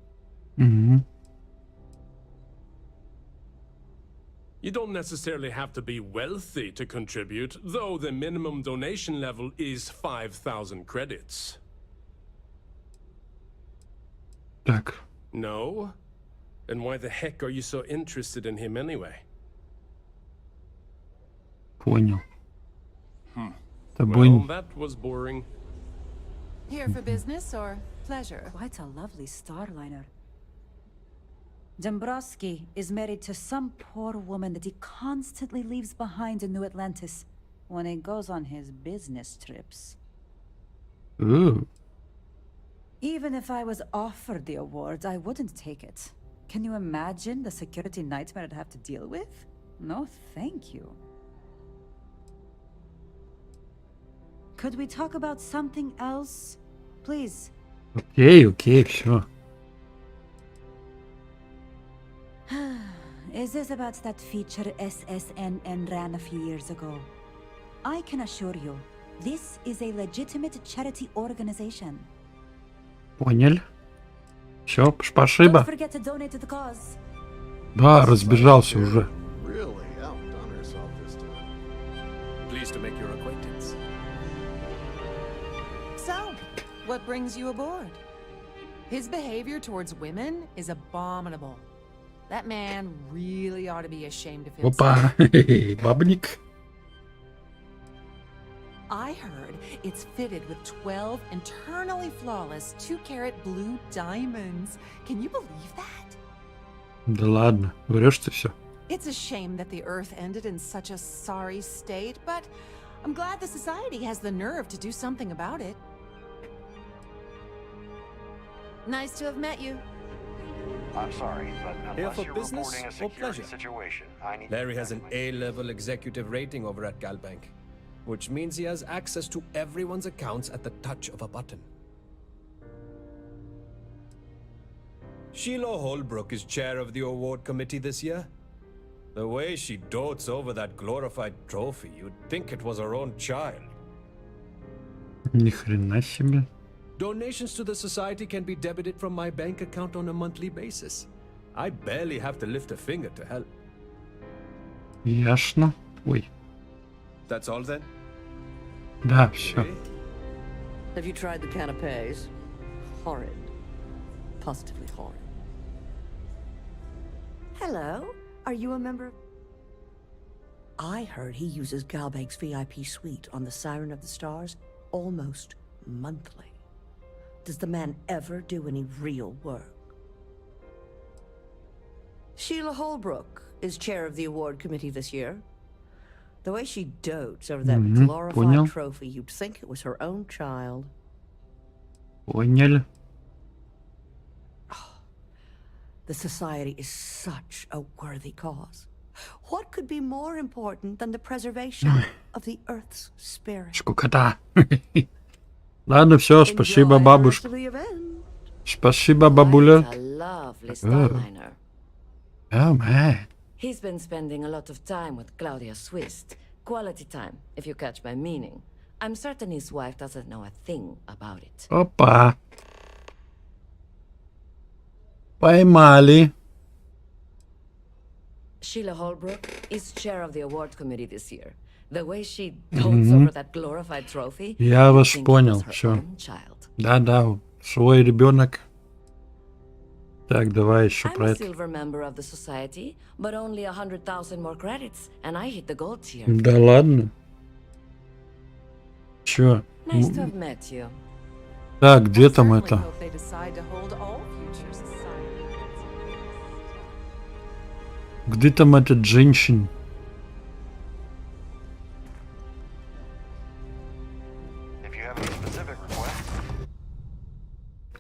You don't necessarily have to be wealthy to contribute, though the minimum donation level is 5,000 credits. Так. No? And why the heck are you so interested in him anyway? Понял. Well, that was boring. Here for business or pleasure? Quite a lovely starliner. Dombrowski is married to some poor woman that he constantly leaves behind in New Atlantis when he goes on his business trips. Ooh. Even if I was offered the award, I wouldn't take it. Can you imagine the security nightmare I'd have to deal with? No, thank you. Could we talk about something else? Please. Окей, все. Is this about that feature SSNN ran a few years ago? I can assure you, this is a legitimate charity organization. Понял. Все, спасибо. Don't forget to donate to the cause. Да, разбежался уже. Really outdone herself this time. Pleased to make your acquaintance. So, what brings you aboard? His behavior towards women is abominable. That man really ought to be ashamed of himself. Опа, бабник. I heard it's fitted with 12 internally flawless 2-carat blue diamonds. Can you believe that? Да ладно, врешь ты все. It's a shame that the Earth ended in such a sorry state, but I'm glad the society has the nerve to do something about it. Nice to have met you. I'm sorry, but Here unless for you're business reporting a or security pleasure? situation, I need Larry has an A-level executive rating over at Galbank, which means he has access to everyone's accounts at the touch of a button. Sheila Holbrook is chair of the award committee this year. The way she dotes over that glorified trophy, you'd think it was her own child. Ни хрена себе. Donations to the society can be debited from my bank account on a monthly basis. I barely have to lift a finger to help. Ясно. Ой. That's all then? Да, все. Have you tried the canapes? Horrid. Positively horrid. Hello? Are you a member? I heard he uses Galbank's VIP suite on the Siren of the Stars almost monthly. Does the man ever do any real work? Sheila Holbrook is chair of the award committee this year. The way she dotes over that glorified trophy, you'd think it was her own child. Понял. The society is such a worthy cause. What could be more important than the preservation of the Earth's spirit? Скукота. Ладно, все, спасибо, бабушка. Спасибо, бабуля. Oh, man. He's been spending a lot of time with Claudia Swist. Quality time, if you catch my meaning. I'm certain his wife doesn't know a thing about it. Опа. Поймали. Sheila Holbrook is chair of the award committee this year. The way she dotes over that glorified trophy. Я вас понял, все. Да, свой ребенок. Так, давай еще про это. I'm a silver member of the society, but only 100,000 more credits, and I hit the gold tier. Да ладно. Чё? Nice to have met you. Так, где там это? Где там этот женщин?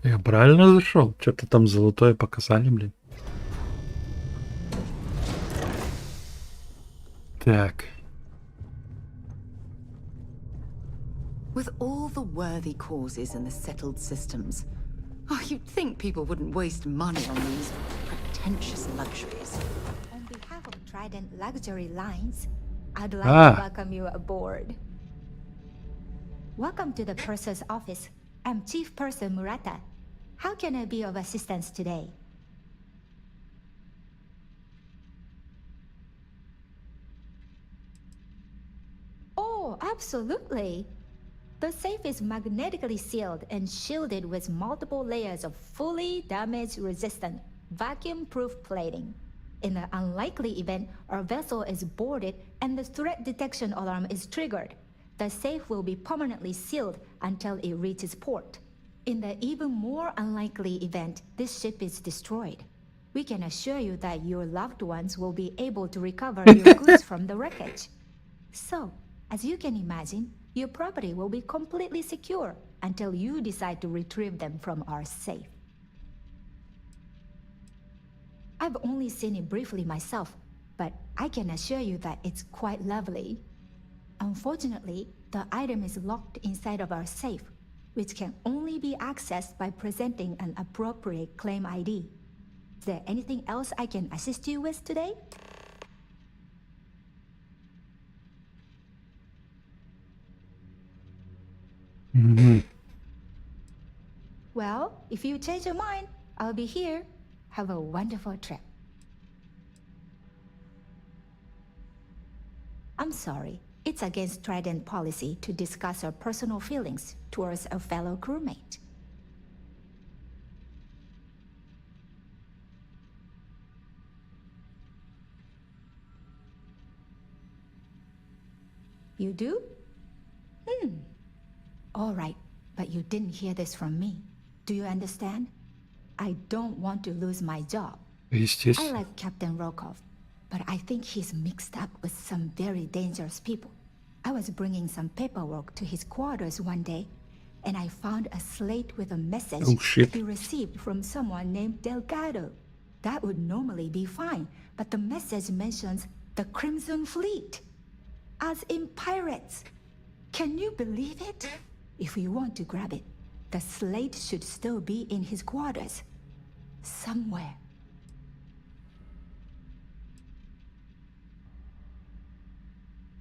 Я правильно зашел? Что-то там золотое показали, блин. Так. With all the worthy causes and the settled systems, you'd think people wouldn't waste money on these pretentious luxuries. On behalf of Trident Luxury Lines, I'd like to welcome you aboard. Welcome to the purser's office. I'm Chief Purser Murata. How can I be of assistance today? Oh, absolutely. The safe is magnetically sealed and shielded with multiple layers of fully damage-resistant, vacuum-proof plating. In the unlikely event our vessel is boarded and the threat detection alarm is triggered, the safe will be permanently sealed until it reaches port. In the even more unlikely event this ship is destroyed, we can assure you that your loved ones will be able to recover your goods from the wreckage. So, as you can imagine, your property will be completely secure until you decide to retrieve them from our safe. I've only seen it briefly myself, but I can assure you that it's quite lovely. Unfortunately, the item is locked inside of our safe, which can only be accessed by presenting an appropriate claim ID. Is there anything else I can assist you with today? Well, if you change your mind, I'll be here. Have a wonderful trip. I'm sorry. It's against Trident policy to discuss our personal feelings towards a fellow crewmate. You do? All right, but you didn't hear this from me. Do you understand? I don't want to lose my job. I like Captain Rokov, but I think he's mixed up with some very dangerous people. I was bringing some paperwork to his quarters one day, and I found a slate with a message he received from someone named Delgado. That would normally be fine, but the message mentions the Crimson Fleet, as in pirates. Can you believe it? If you want to grab it, the slate should still be in his quarters. Somewhere.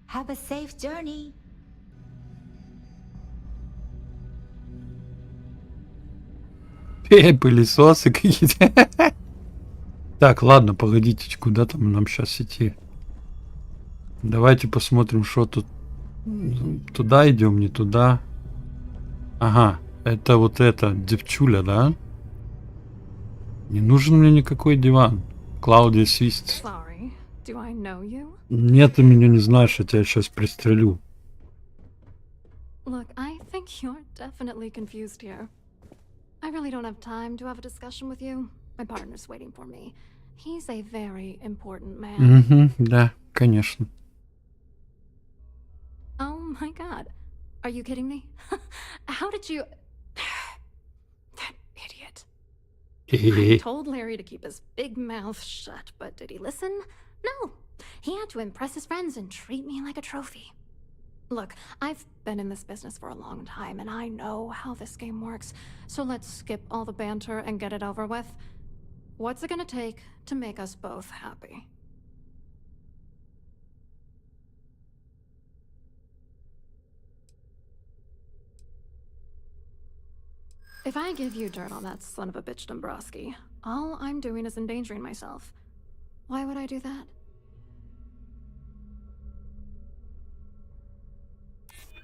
Have a safe journey. Пылесосы какие-то. Так, ладно, погодите, куда там нам сейчас идти? Давайте посмотрим, что тут. Туда идем, не туда. Ага, это вот это, девчуля, да? Не нужен мне никакой диван. Клаудия свист. Нет, ты меня не знаешь, я тебя сейчас пристрелю. Look, I think you're definitely confused here. I really don't have time to have a discussion with you. My partner's waiting for me. He's a very important man. Да, конечно. Oh my god. Are you kidding me? How did you... That idiot. I told Larry to keep his big mouth shut, but did he listen? No. He had to impress his friends and treat me like a trophy. Look, I've been in this business for a long time, and I know how this game works. So let's skip all the banter and get it over with. What's it gonna take to make us both happy? If I give you dirt on that son of a bitch Dombrowski, all I'm doing is endangering myself. Why would I do that?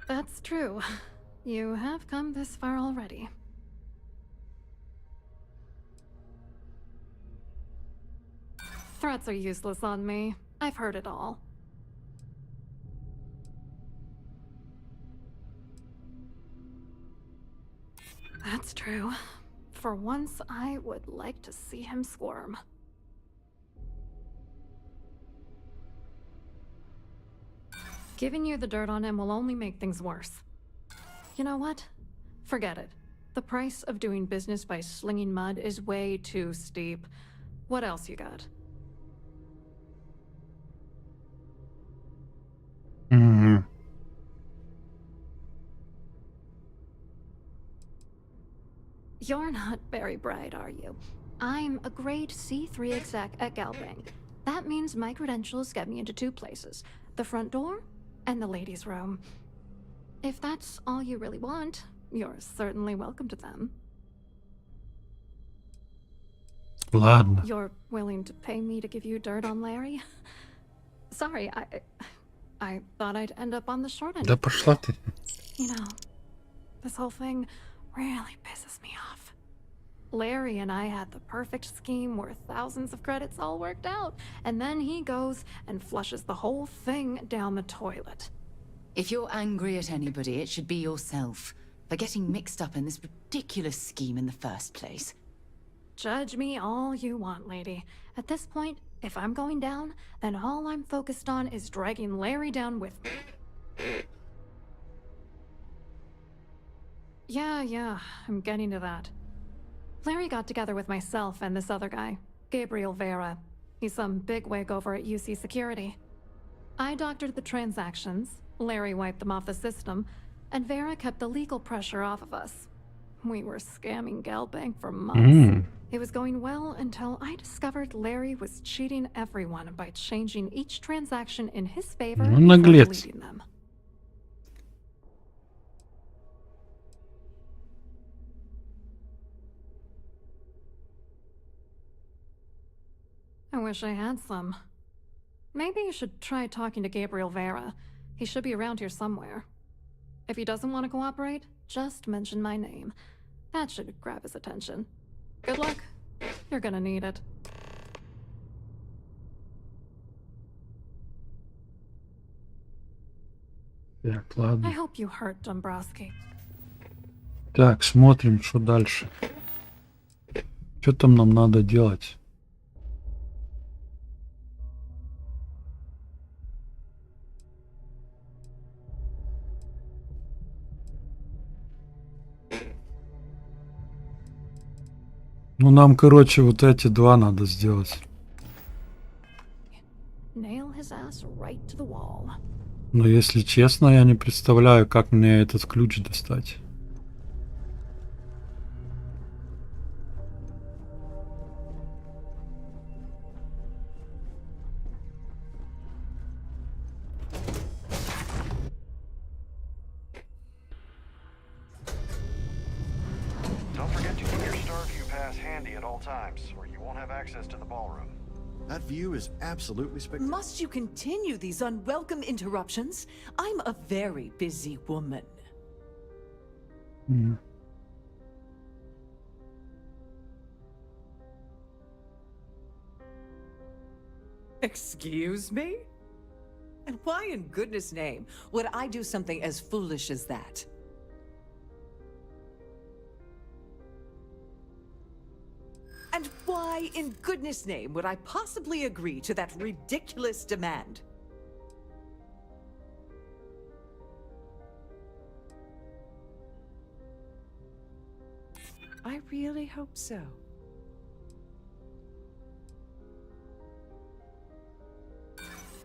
That's true. You have come this far already. Threats are useless on me. I've heard it all. That's true. For once, I would like to see him squirm. Giving you the dirt on him will only make things worse. You know what? Forget it. The price of doing business by slinging mud is way too steep. What else you got? You're not very bright, are you? I'm a grade C3 exec at Galbank. That means my credentials get me into two places. The front door and the ladies' room. If that's all you really want, you're certainly welcome to them. Ладно. You're willing to pay me to give you dirt on Larry? Sorry, I thought I'd end up on the short end. Да пошла ты. You know, this whole thing really pisses me off. Larry and I had the perfect scheme where thousands of credits all worked out, and then he goes and flushes the whole thing down the toilet. If you're angry at anybody, it should be yourself for getting mixed up in this ridiculous scheme in the first place. Judge me all you want, lady. At this point, if I'm going down, then all I'm focused on is dragging Larry down with me. Yeah, I'm getting to that. Larry got together with myself and this other guy, Gabriel Vera. He's some bigwig over at UC Security. I doctored the transactions, Larry wiped them off the system, and Vera kept the legal pressure off of us. We were scamming Galbank for months. It was going well until I discovered Larry was cheating everyone by changing each transaction in his favor and deleting them. I wish I had some. Maybe you should try talking to Gabriel Vera. He should be around here somewhere. If he doesn't want to cooperate, just mention my name. That should grab his attention. Good luck. You're gonna need it. Так, ладно. I hope you hurt Dombrowski. Так, смотрим, что дальше. Что там нам надо делать? Ну, нам, короче, вот эти два надо сделать. Nail his ass right to the wall. Но если честно, я не представляю, как мне этот ключ достать. Don't forget to keep your Starview pass handy at all times, or you won't have access to the ballroom. That view is absolutely spectacular. Must you continue these unwelcome interruptions? I'm a very busy woman. Excuse me? And why in goodness name would I do something as foolish as that? And why in goodness name would I possibly agree to that ridiculous demand? I really hope so.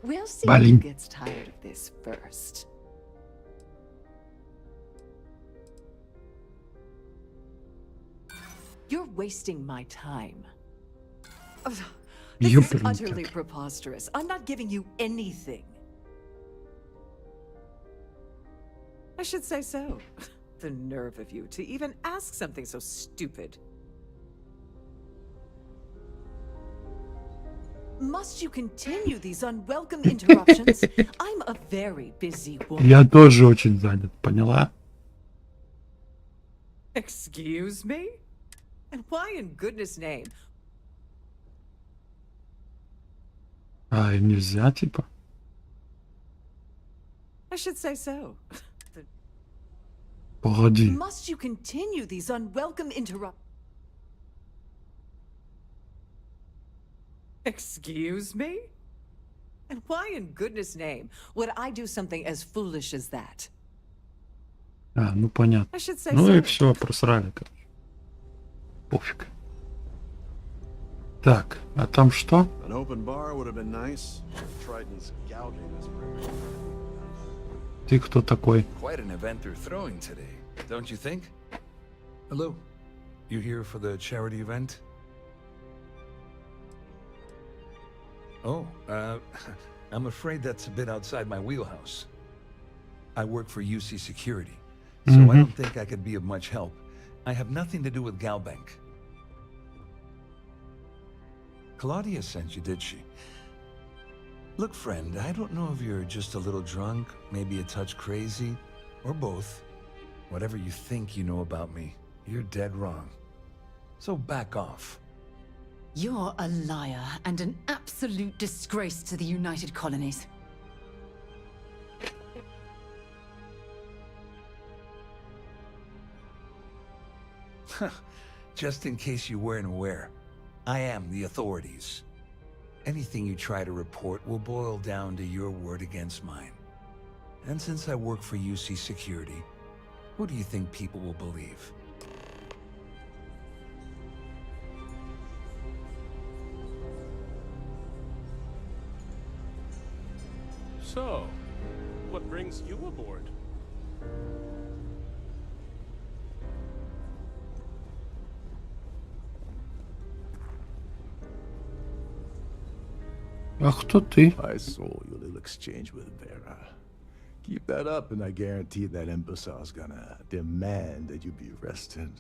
We'll see who gets tired of this first. You're wasting my time. This is utterly preposterous. I'm not giving you anything. I should say so. The nerve of you to even ask something so stupid. Must you continue these unwelcome interruptions? I'm a very busy woman. Я тоже очень занят, поняла? Excuse me? And why in goodness name? А, им нельзя, типа? I should say so. Погоди. Must you continue these unwelcome interruptions? Excuse me? And why in goodness name would I do something as foolish as that? А, ну понятно. I should say Ну so. и все, просрали, короче. Пофиг. Так, а там что? An open bar would have been nice. Trident's gouging us. Ты кто такой? Quite an event they're throwing today, don't you think? Hello. You here for the charity event? Oh, I'm afraid that's a bit outside my wheelhouse. I work for UC Security, so I don't think I could be of much help. I have nothing to do with Galbank. Claudia sent you, did she? Look, friend, I don't know if you're just a little drunk, maybe a touch crazy, or both. Whatever you think you know about me, you're dead wrong. So back off. You're a liar and an absolute disgrace to the United Colonies. Just in case you weren't aware, I am the authorities. Anything you try to report will boil down to your word against mine. And since I work for UC Security, who do you think people will believe? So, what brings you aboard? А кто ты? I saw your little exchange with Vera. Keep that up and I guarantee that imbecile's gonna demand that you be arrested.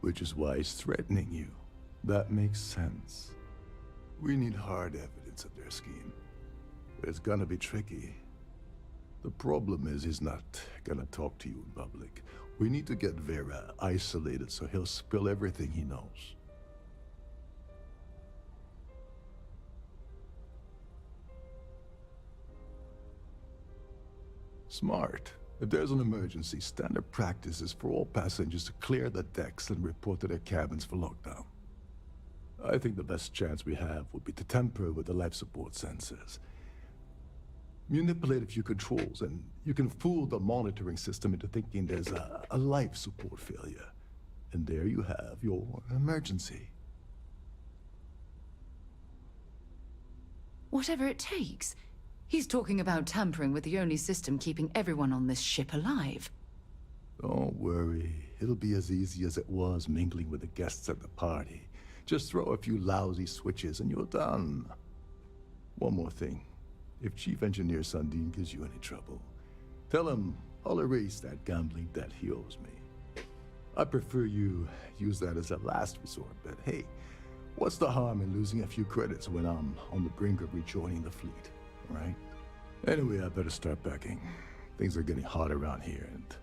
Which is why he's threatening you. That makes sense. We need hard evidence of their scheme. But it's gonna be tricky. The problem is he's not gonna talk to you in public. We need to get Vera isolated so he'll spill everything he knows. Smart. If there's an emergency, standard practice is for all passengers to clear the decks and report to their cabins for lockdown. I think the best chance we have would be to tamper with the life support sensors. Manipulate a few controls, and you can fool the monitoring system into thinking there's a life support failure. And there you have your emergency. Whatever it takes. He's talking about tampering with the only system keeping everyone on this ship alive. Don't worry. It'll be as easy as it was mingling with the guests at the party. Just throw a few lousy switches and you're done. One more thing. If Chief Engineer Sundin gives you any trouble, tell him I'll erase that gambling debt he owes me. I prefer you use that as a last resort, but hey, what's the harm in losing a few credits when I'm on the brink of rejoining the fleet, right? Anyway, I better start packing. Things are getting hot around here, and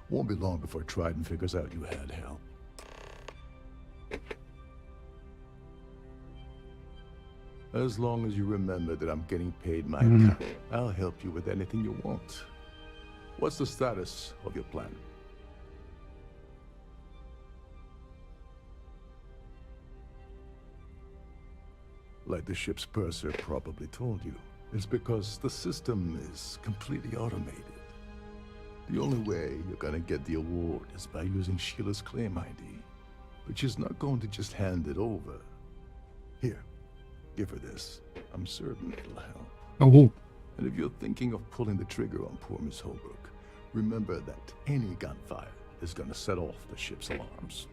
won't be long before Trident figures out you had help. As long as you remember that I'm getting paid my cut, I'll help you with anything you want. What's the status of your plan? Like the ship's purser probably told you, it's because the system is completely automated. The only way you're gonna get the award is by using Sheila's claim ID. But she's not going to just hand it over. Here. Give her this. I'm certain it'll help. Oh. And if you're thinking of pulling the trigger on poor Miss Holbrook, remember that any gunfire is gonna set off the ship's alarms.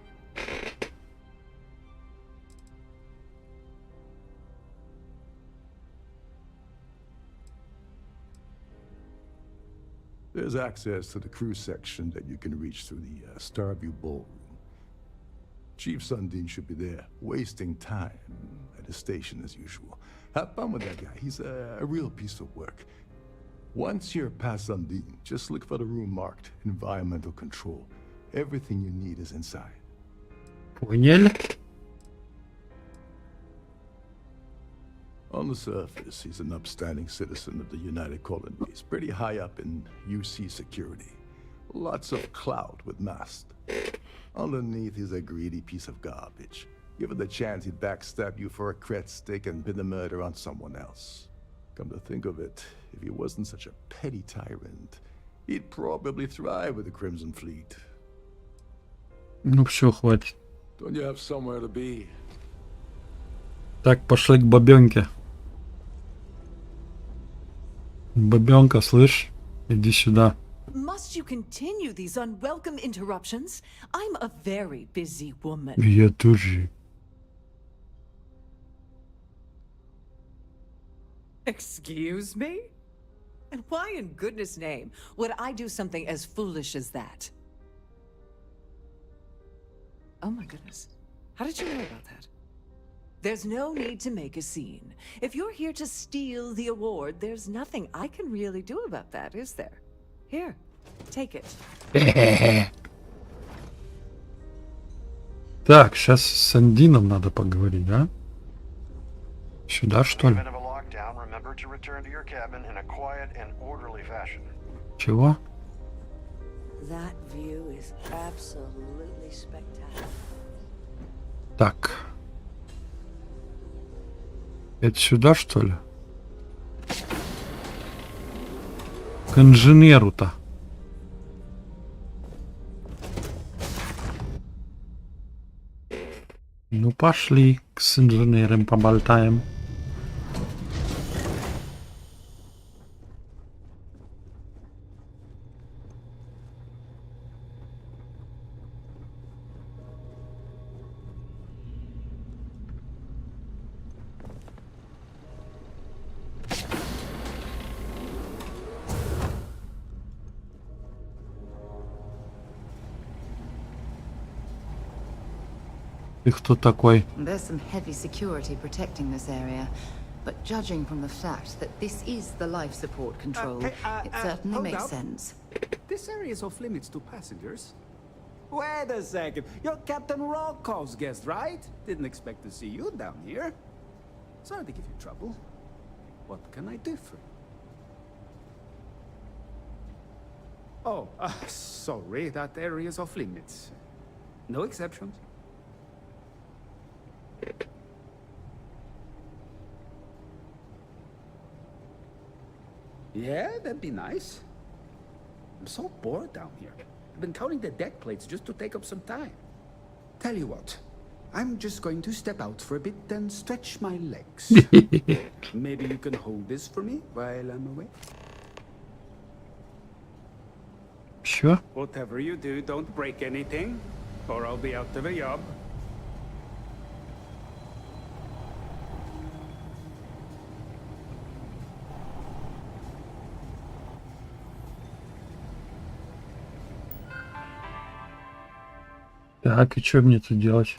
There's access to the crew section that you can reach through the Starview Ballroom. Chief Sundin should be there, wasting time at his station as usual. Have fun with that guy. He's a real piece of work. Once you're past Sundin, just look for the room marked Environmental Control. Everything you need is inside. Понял? On the surface, he's an upstanding citizen of the United Colonies, pretty high up in UC Security. Lots of clout with mast. Underneath, he's a greedy piece of garbage. Given the chance, he'd backstab you for a cret stick and pin the murder on someone else. Come to think of it, if he wasn't such a petty tyrant, he'd probably thrive with the Crimson Fleet. Ну все, хватит. Don't you have somewhere to be? Так, пошли к бабенке. Бабенка, слышь? Иди сюда. Must you continue these unwelcome interruptions? I'm a very busy woman. Я тоже. Excuse me? And why in goodness name would I do something as foolish as that? Oh my goodness. How did you know about that? There's no need to make a scene. If you're here to steal the award, there's nothing I can really do about that, is there? Here, take it. Так, сейчас с Андином надо поговорить, да? Сюда, что ли? Чего? Так. Это сюда, что ли? К инженеру-то. Ну пошли, с инженером поболтаем. Ты кто такой? There's some heavy security protecting this area, but judging from the fact that this is the life support control, it certainly makes sense. This area is off limits to passengers. Wait a second, you're Captain Rokov's guest, right? Didn't expect to see you down here. Sorry to give you trouble. What can I do for you? Oh, sorry, that area is off limits. No exceptions. Yeah, that'd be nice. I'm so bored down here. I've been counting the deck plates just to take up some time. Tell you what, I'm just going to step out for a bit and stretch my legs. Maybe you can hold this for me while I'm away? Sure. Whatever you do, don't break anything, or I'll be out of a job. Так, и что мне тут делать?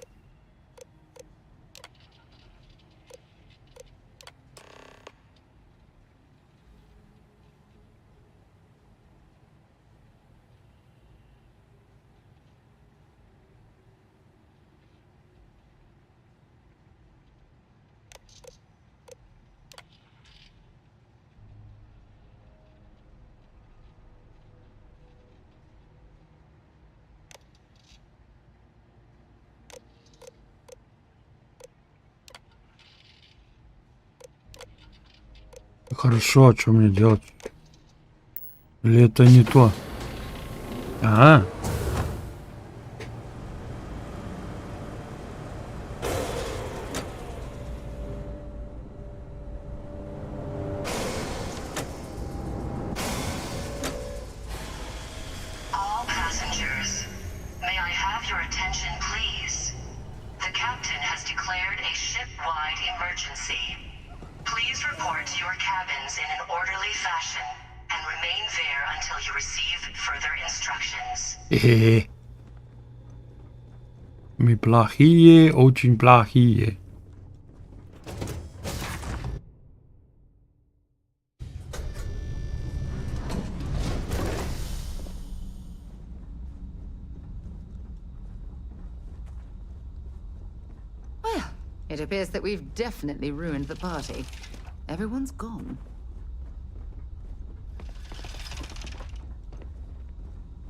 Хорошо, а что мне делать? Или это не то? А. All passengers, may I have your attention, please? The captain has declared a ship-wide emergency. Please report to your cabins in an orderly fashion and remain there until you receive further instructions. Мы плохие, очень плохие. Well, it appears that we've definitely ruined the party. Everyone's gone.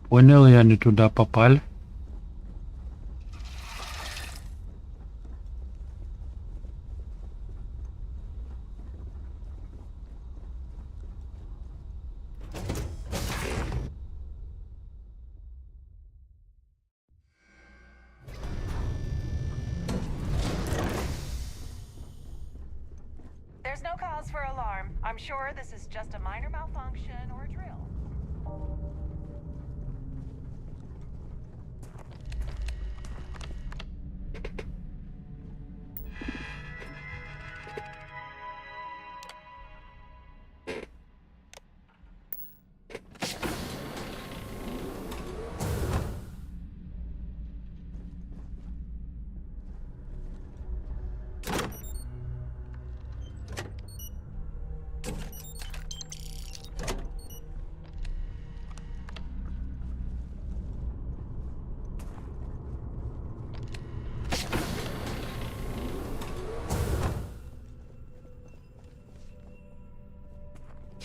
Понял, я не туда попал. There's no cause for alarm. I'm sure this is just a minor malfunction or a drill.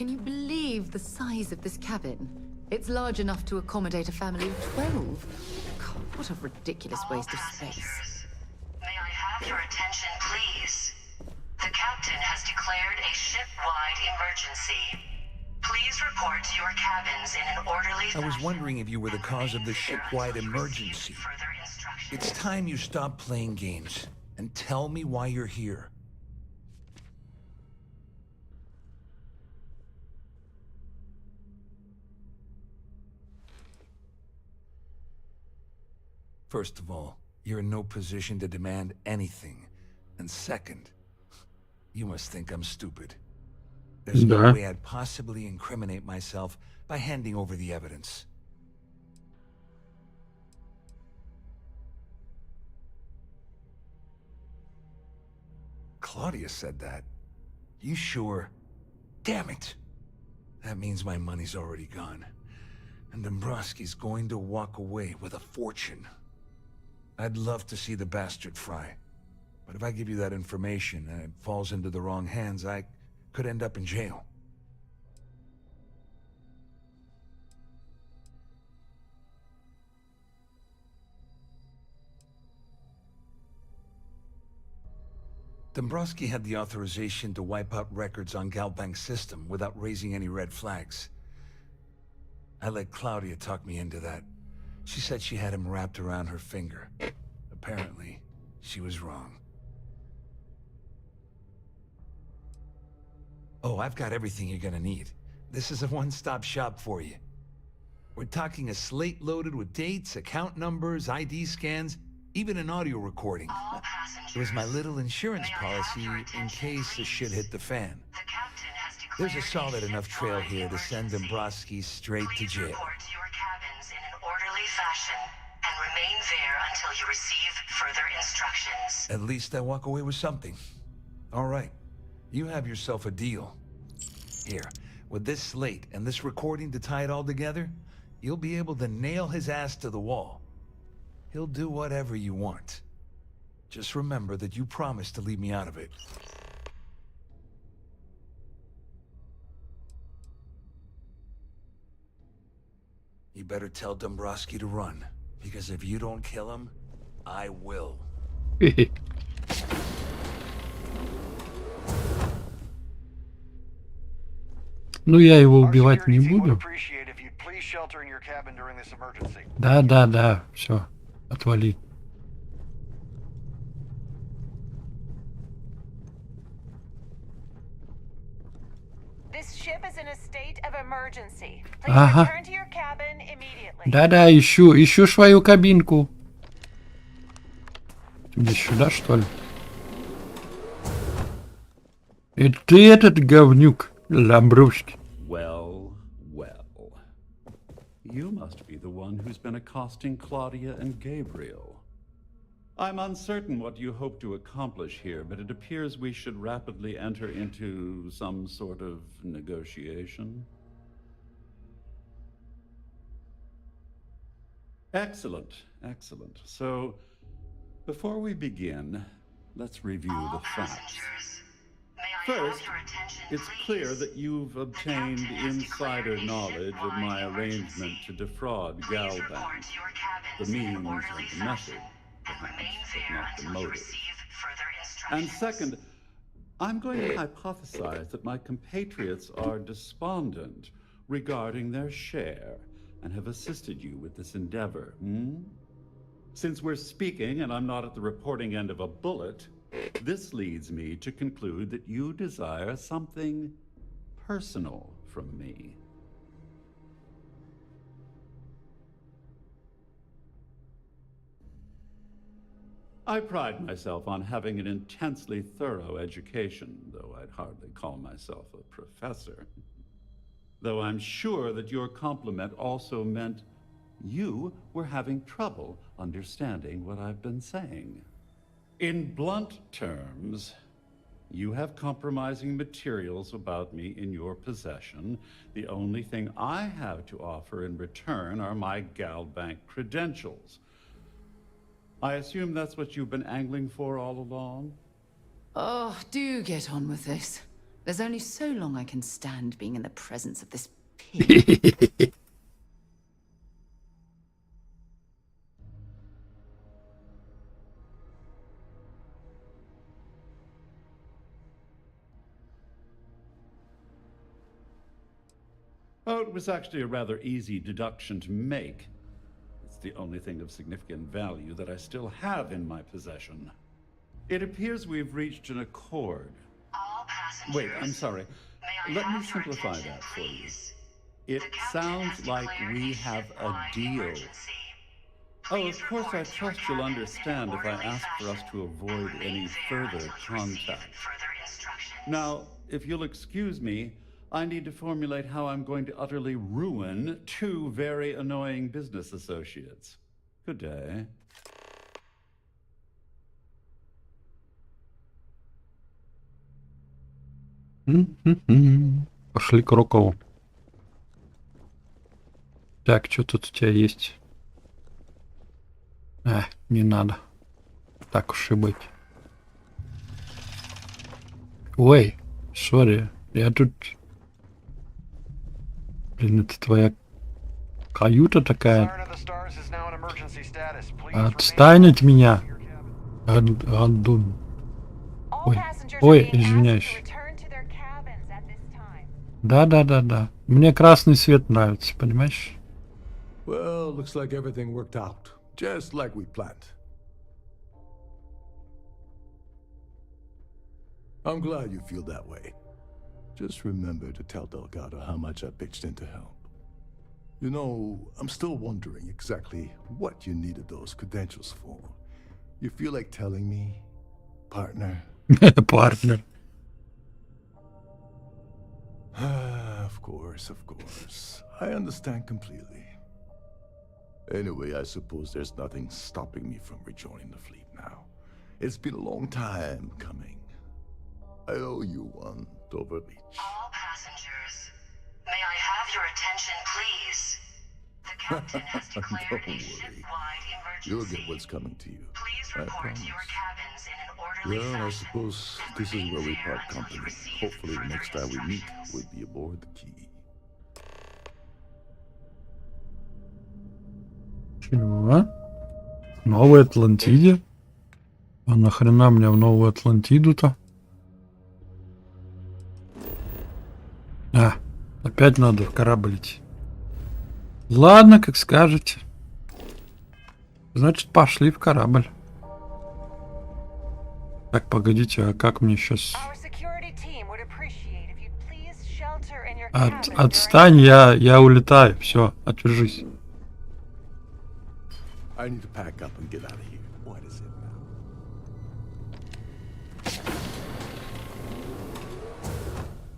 Can you believe the size of this cabin? It's large enough to accommodate a family of 12. God, what a ridiculous waste of space. May I have your attention, please? The captain has declared a ship-wide emergency. Please report to your cabins in an orderly fashion. I was wondering if you were the cause of the ship-wide emergency. It's time you stop playing games and tell me why you're here. First of all, you're in no position to demand anything. And second, you must think I'm stupid. There's no way I'd possibly incriminate myself by handing over the evidence. Claudia said that. You sure? Damn it! That means my money's already gone. And Dombrowski's going to walk away with a fortune. I'd love to see the bastard fry. But if I give you that information and it falls into the wrong hands, I could end up in jail. Dombrowski had the authorization to wipe out records on Galbank's system without raising any red flags. I let Claudia talk me into that. She said she had him wrapped around her finger. Apparently, she was wrong. Oh, I've got everything you're gonna need. This is a one-stop shop for you. We're talking a slate loaded with dates, account numbers, ID scans, even an audio recording. It was my little insurance policy in case the shit hit the fan. There's a solid enough trail here to send Dombrowski straight to jail. Report to your cabins in an orderly fashion and remain there until you receive further instructions. At least I walk away with something. All right. You have yourself a deal. Here, with this slate and this recording to tie it all together, you'll be able to nail his ass to the wall. He'll do whatever you want. Just remember that you promised to leave me out of it. You better tell Dombrowski to run, because if you don't kill him, I will. Ну, я его убивать не буду. Да, все, отвали. Ага. Да, ищу свою кабинку. Тебе сюда, что ли? И ты этот говнюк, Ламбрусский. Well. You must be the one who's been accosting Claudia and Gabriel. I'm uncertain what you hope to accomplish here, but it appears we should rapidly enter into some sort of negotiation. Excellent. So, before we begin, let's review the facts. First, it's clear that you've obtained insider knowledge of my arrangement to defraud Galbank. The means and the method, perhaps, but not the motive. And second, I'm going to hypothesize that my compatriots are despondent regarding their share and have assisted you with this endeavor. Since we're speaking and I'm not at the reporting end of a bullet, this leads me to conclude that you desire something personal from me. I pride myself on having an intensely thorough education, though I'd hardly call myself a professor. Though I'm sure that your compliment also meant you were having trouble understanding what I've been saying. In blunt terms, you have compromising materials about me in your possession. The only thing I have to offer in return are my Galbank credentials. I assume that's what you've been angling for all along? Oh, do get on with this. There's only so long I can stand being in the presence of this pig. Oh, it was actually a rather easy deduction to make. It's the only thing of significant value that I still have in my possession. It appears we've reached an accord. Wait, I'm sorry. Let me simplify that for you. It sounds like we have a deal. Oh, of course, I trust you'll understand if I ask for us to avoid any further contact. Now, if you'll excuse me, I need to formulate how I'm going to utterly ruin two very annoying business associates. Good day. Пошли к Рокову. Так, что тут у тебя есть? Не надо. Так уж и быть. Ой, сори, я тут... Блин, это твоя каюта такая. Отстань от меня. Гандун. Ой, извиняюсь. Да. Мне красный свет нравится, понимаешь? Well, looks like everything worked out, just like we planned. I'm glad you feel that way. Just remember to tell Delgado how much I pitched in to help. You know, I'm still wondering exactly what you needed those credentials for. You feel like telling me, partner? Partner. Of course. I understand completely. Anyway, I suppose there's nothing stopping me from rejoining the fleet now. It's been a long time coming. I owe you one, Overreach. All passengers, may I have your attention, please? The captain has declared a ship-wide emergency. You'll get what's coming to you. Please report to your cabins in an orderly fashion. Well, I suppose this is where we part company. Hopefully the next time we meet, we'll be aboard the Key. Чего? Новой Атлантиде? А нахрена мне в Новую Атлантиду-то? Опять надо в корабль идти. Ладно, как скажете. Значит, пошли в корабль. Так, погодите, а как мне сейчас... Отстань, я улетаю. Все, отвяжись.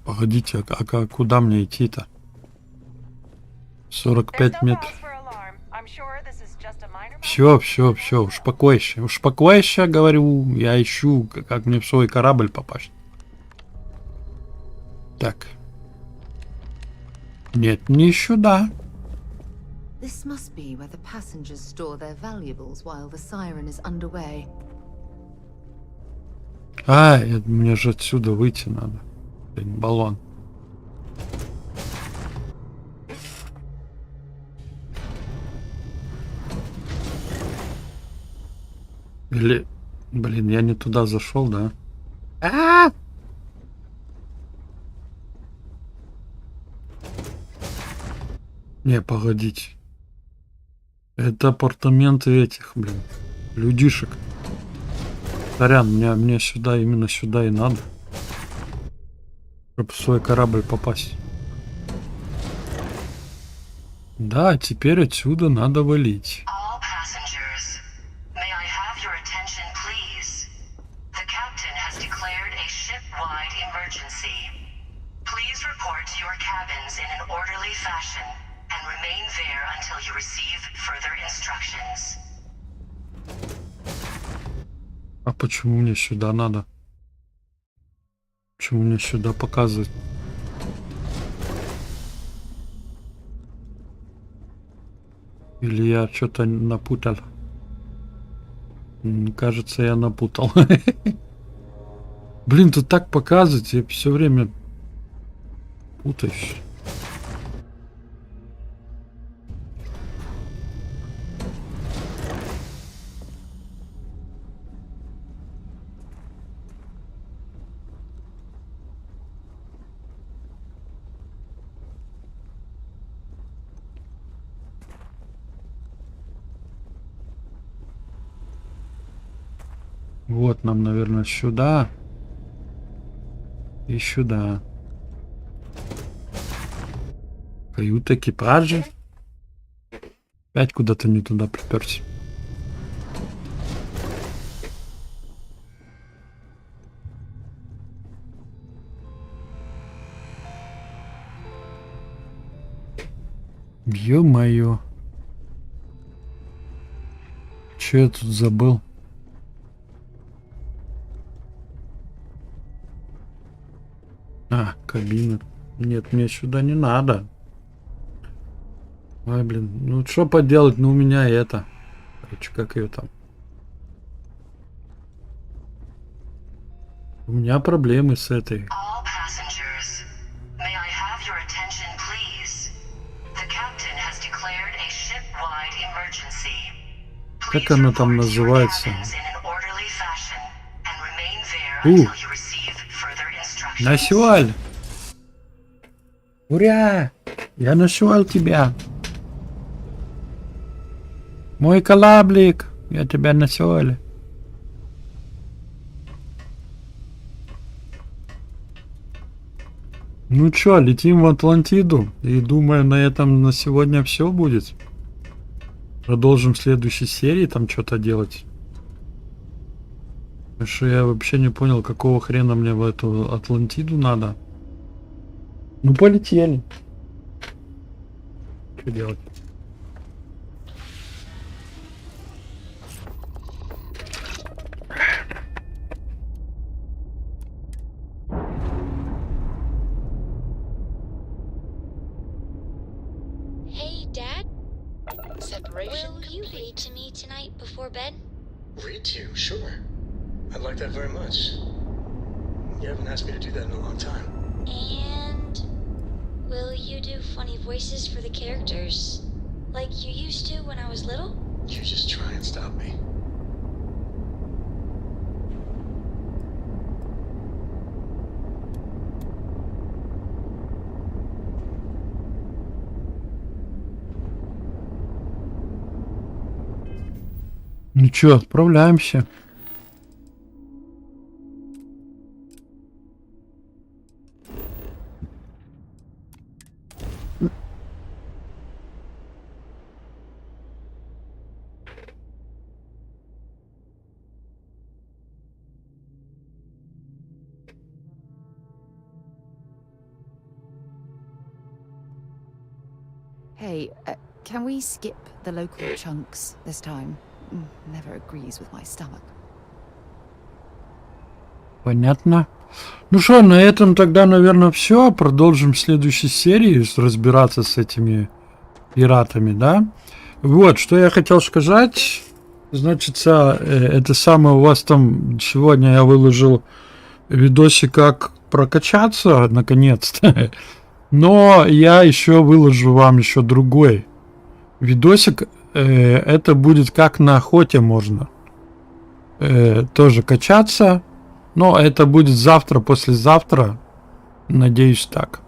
Погодите, а куда мне идти-то? 45 метров. Все, успокойся, говорю, я ищу, как мне в свой корабль попасть. Так. Нет, не сюда. This must be where the passengers store their valuables while the siren is underway. Мне же отсюда выйти надо. Блин, баллон. Или... Блин, я не туда зашел, да? Не, погодите. Это апартаменты этих, блин, людишек. Сорян, мне сюда, именно сюда и надо. Чтобы в свой корабль попасть. Да, теперь отсюда надо валить. А почему мне сюда надо? Почему мне сюда показывать? Или я что-то напутал? Кажется, я напутал. Блин, тут так показывать, я все время путаюсь. Вот нам, наверное, сюда. И сюда. Каюта экипажа. Опять куда-то не туда приперся. Ё-моё. Чё я тут забыл? А, кабина. Нет, мне сюда не надо. Ой, блин. Ну, что поделать? Ну, у меня это. Короче, как ее там? У меня проблемы с этой. Как она там называется? Нашел! Ура! Я нашел тебя! Мой кораблик! Я тебя нашел! Ну чё, летим в Атлантиду. И думаю, на этом на сегодня все будет. Продолжим в следующей серии там что-то делать. Потому что я вообще не понял, какого хрена мне в эту Атлантиду надо. Ну полетели. Что делать? Hey, Dad. Will you read to me tonight before bed? Read to you? Sure. I'd like that very much. You haven't asked me to do that in a long time. And will you do funny voices for the characters? Like you used to when I was little? You just try and stop me. Ну чё, отправляемся. Hey, can we skip the local chunks this time? Never agrees with my stomach. Понятно. Ну что, на этом тогда, наверное, все. Продолжим в следующей серии разбираться с этими пиратами, да? Вот, что я хотел сказать. Значит, это самое у вас там сегодня я выложил видосик, как прокачаться, наконец-то. Но я еще выложу вам еще другой видосик. Это будет как на охоте можно тоже качаться. Но это будет завтра, послезавтра. Надеюсь, так.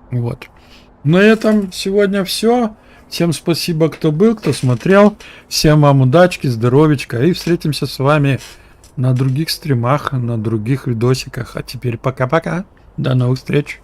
Вот. На этом сегодня все. Всем спасибо, кто был, кто смотрел. Всем вам удачки, здоровечка. И встретимся с вами на других стримах, на других видосиках. А теперь пока-пока. До новых встреч.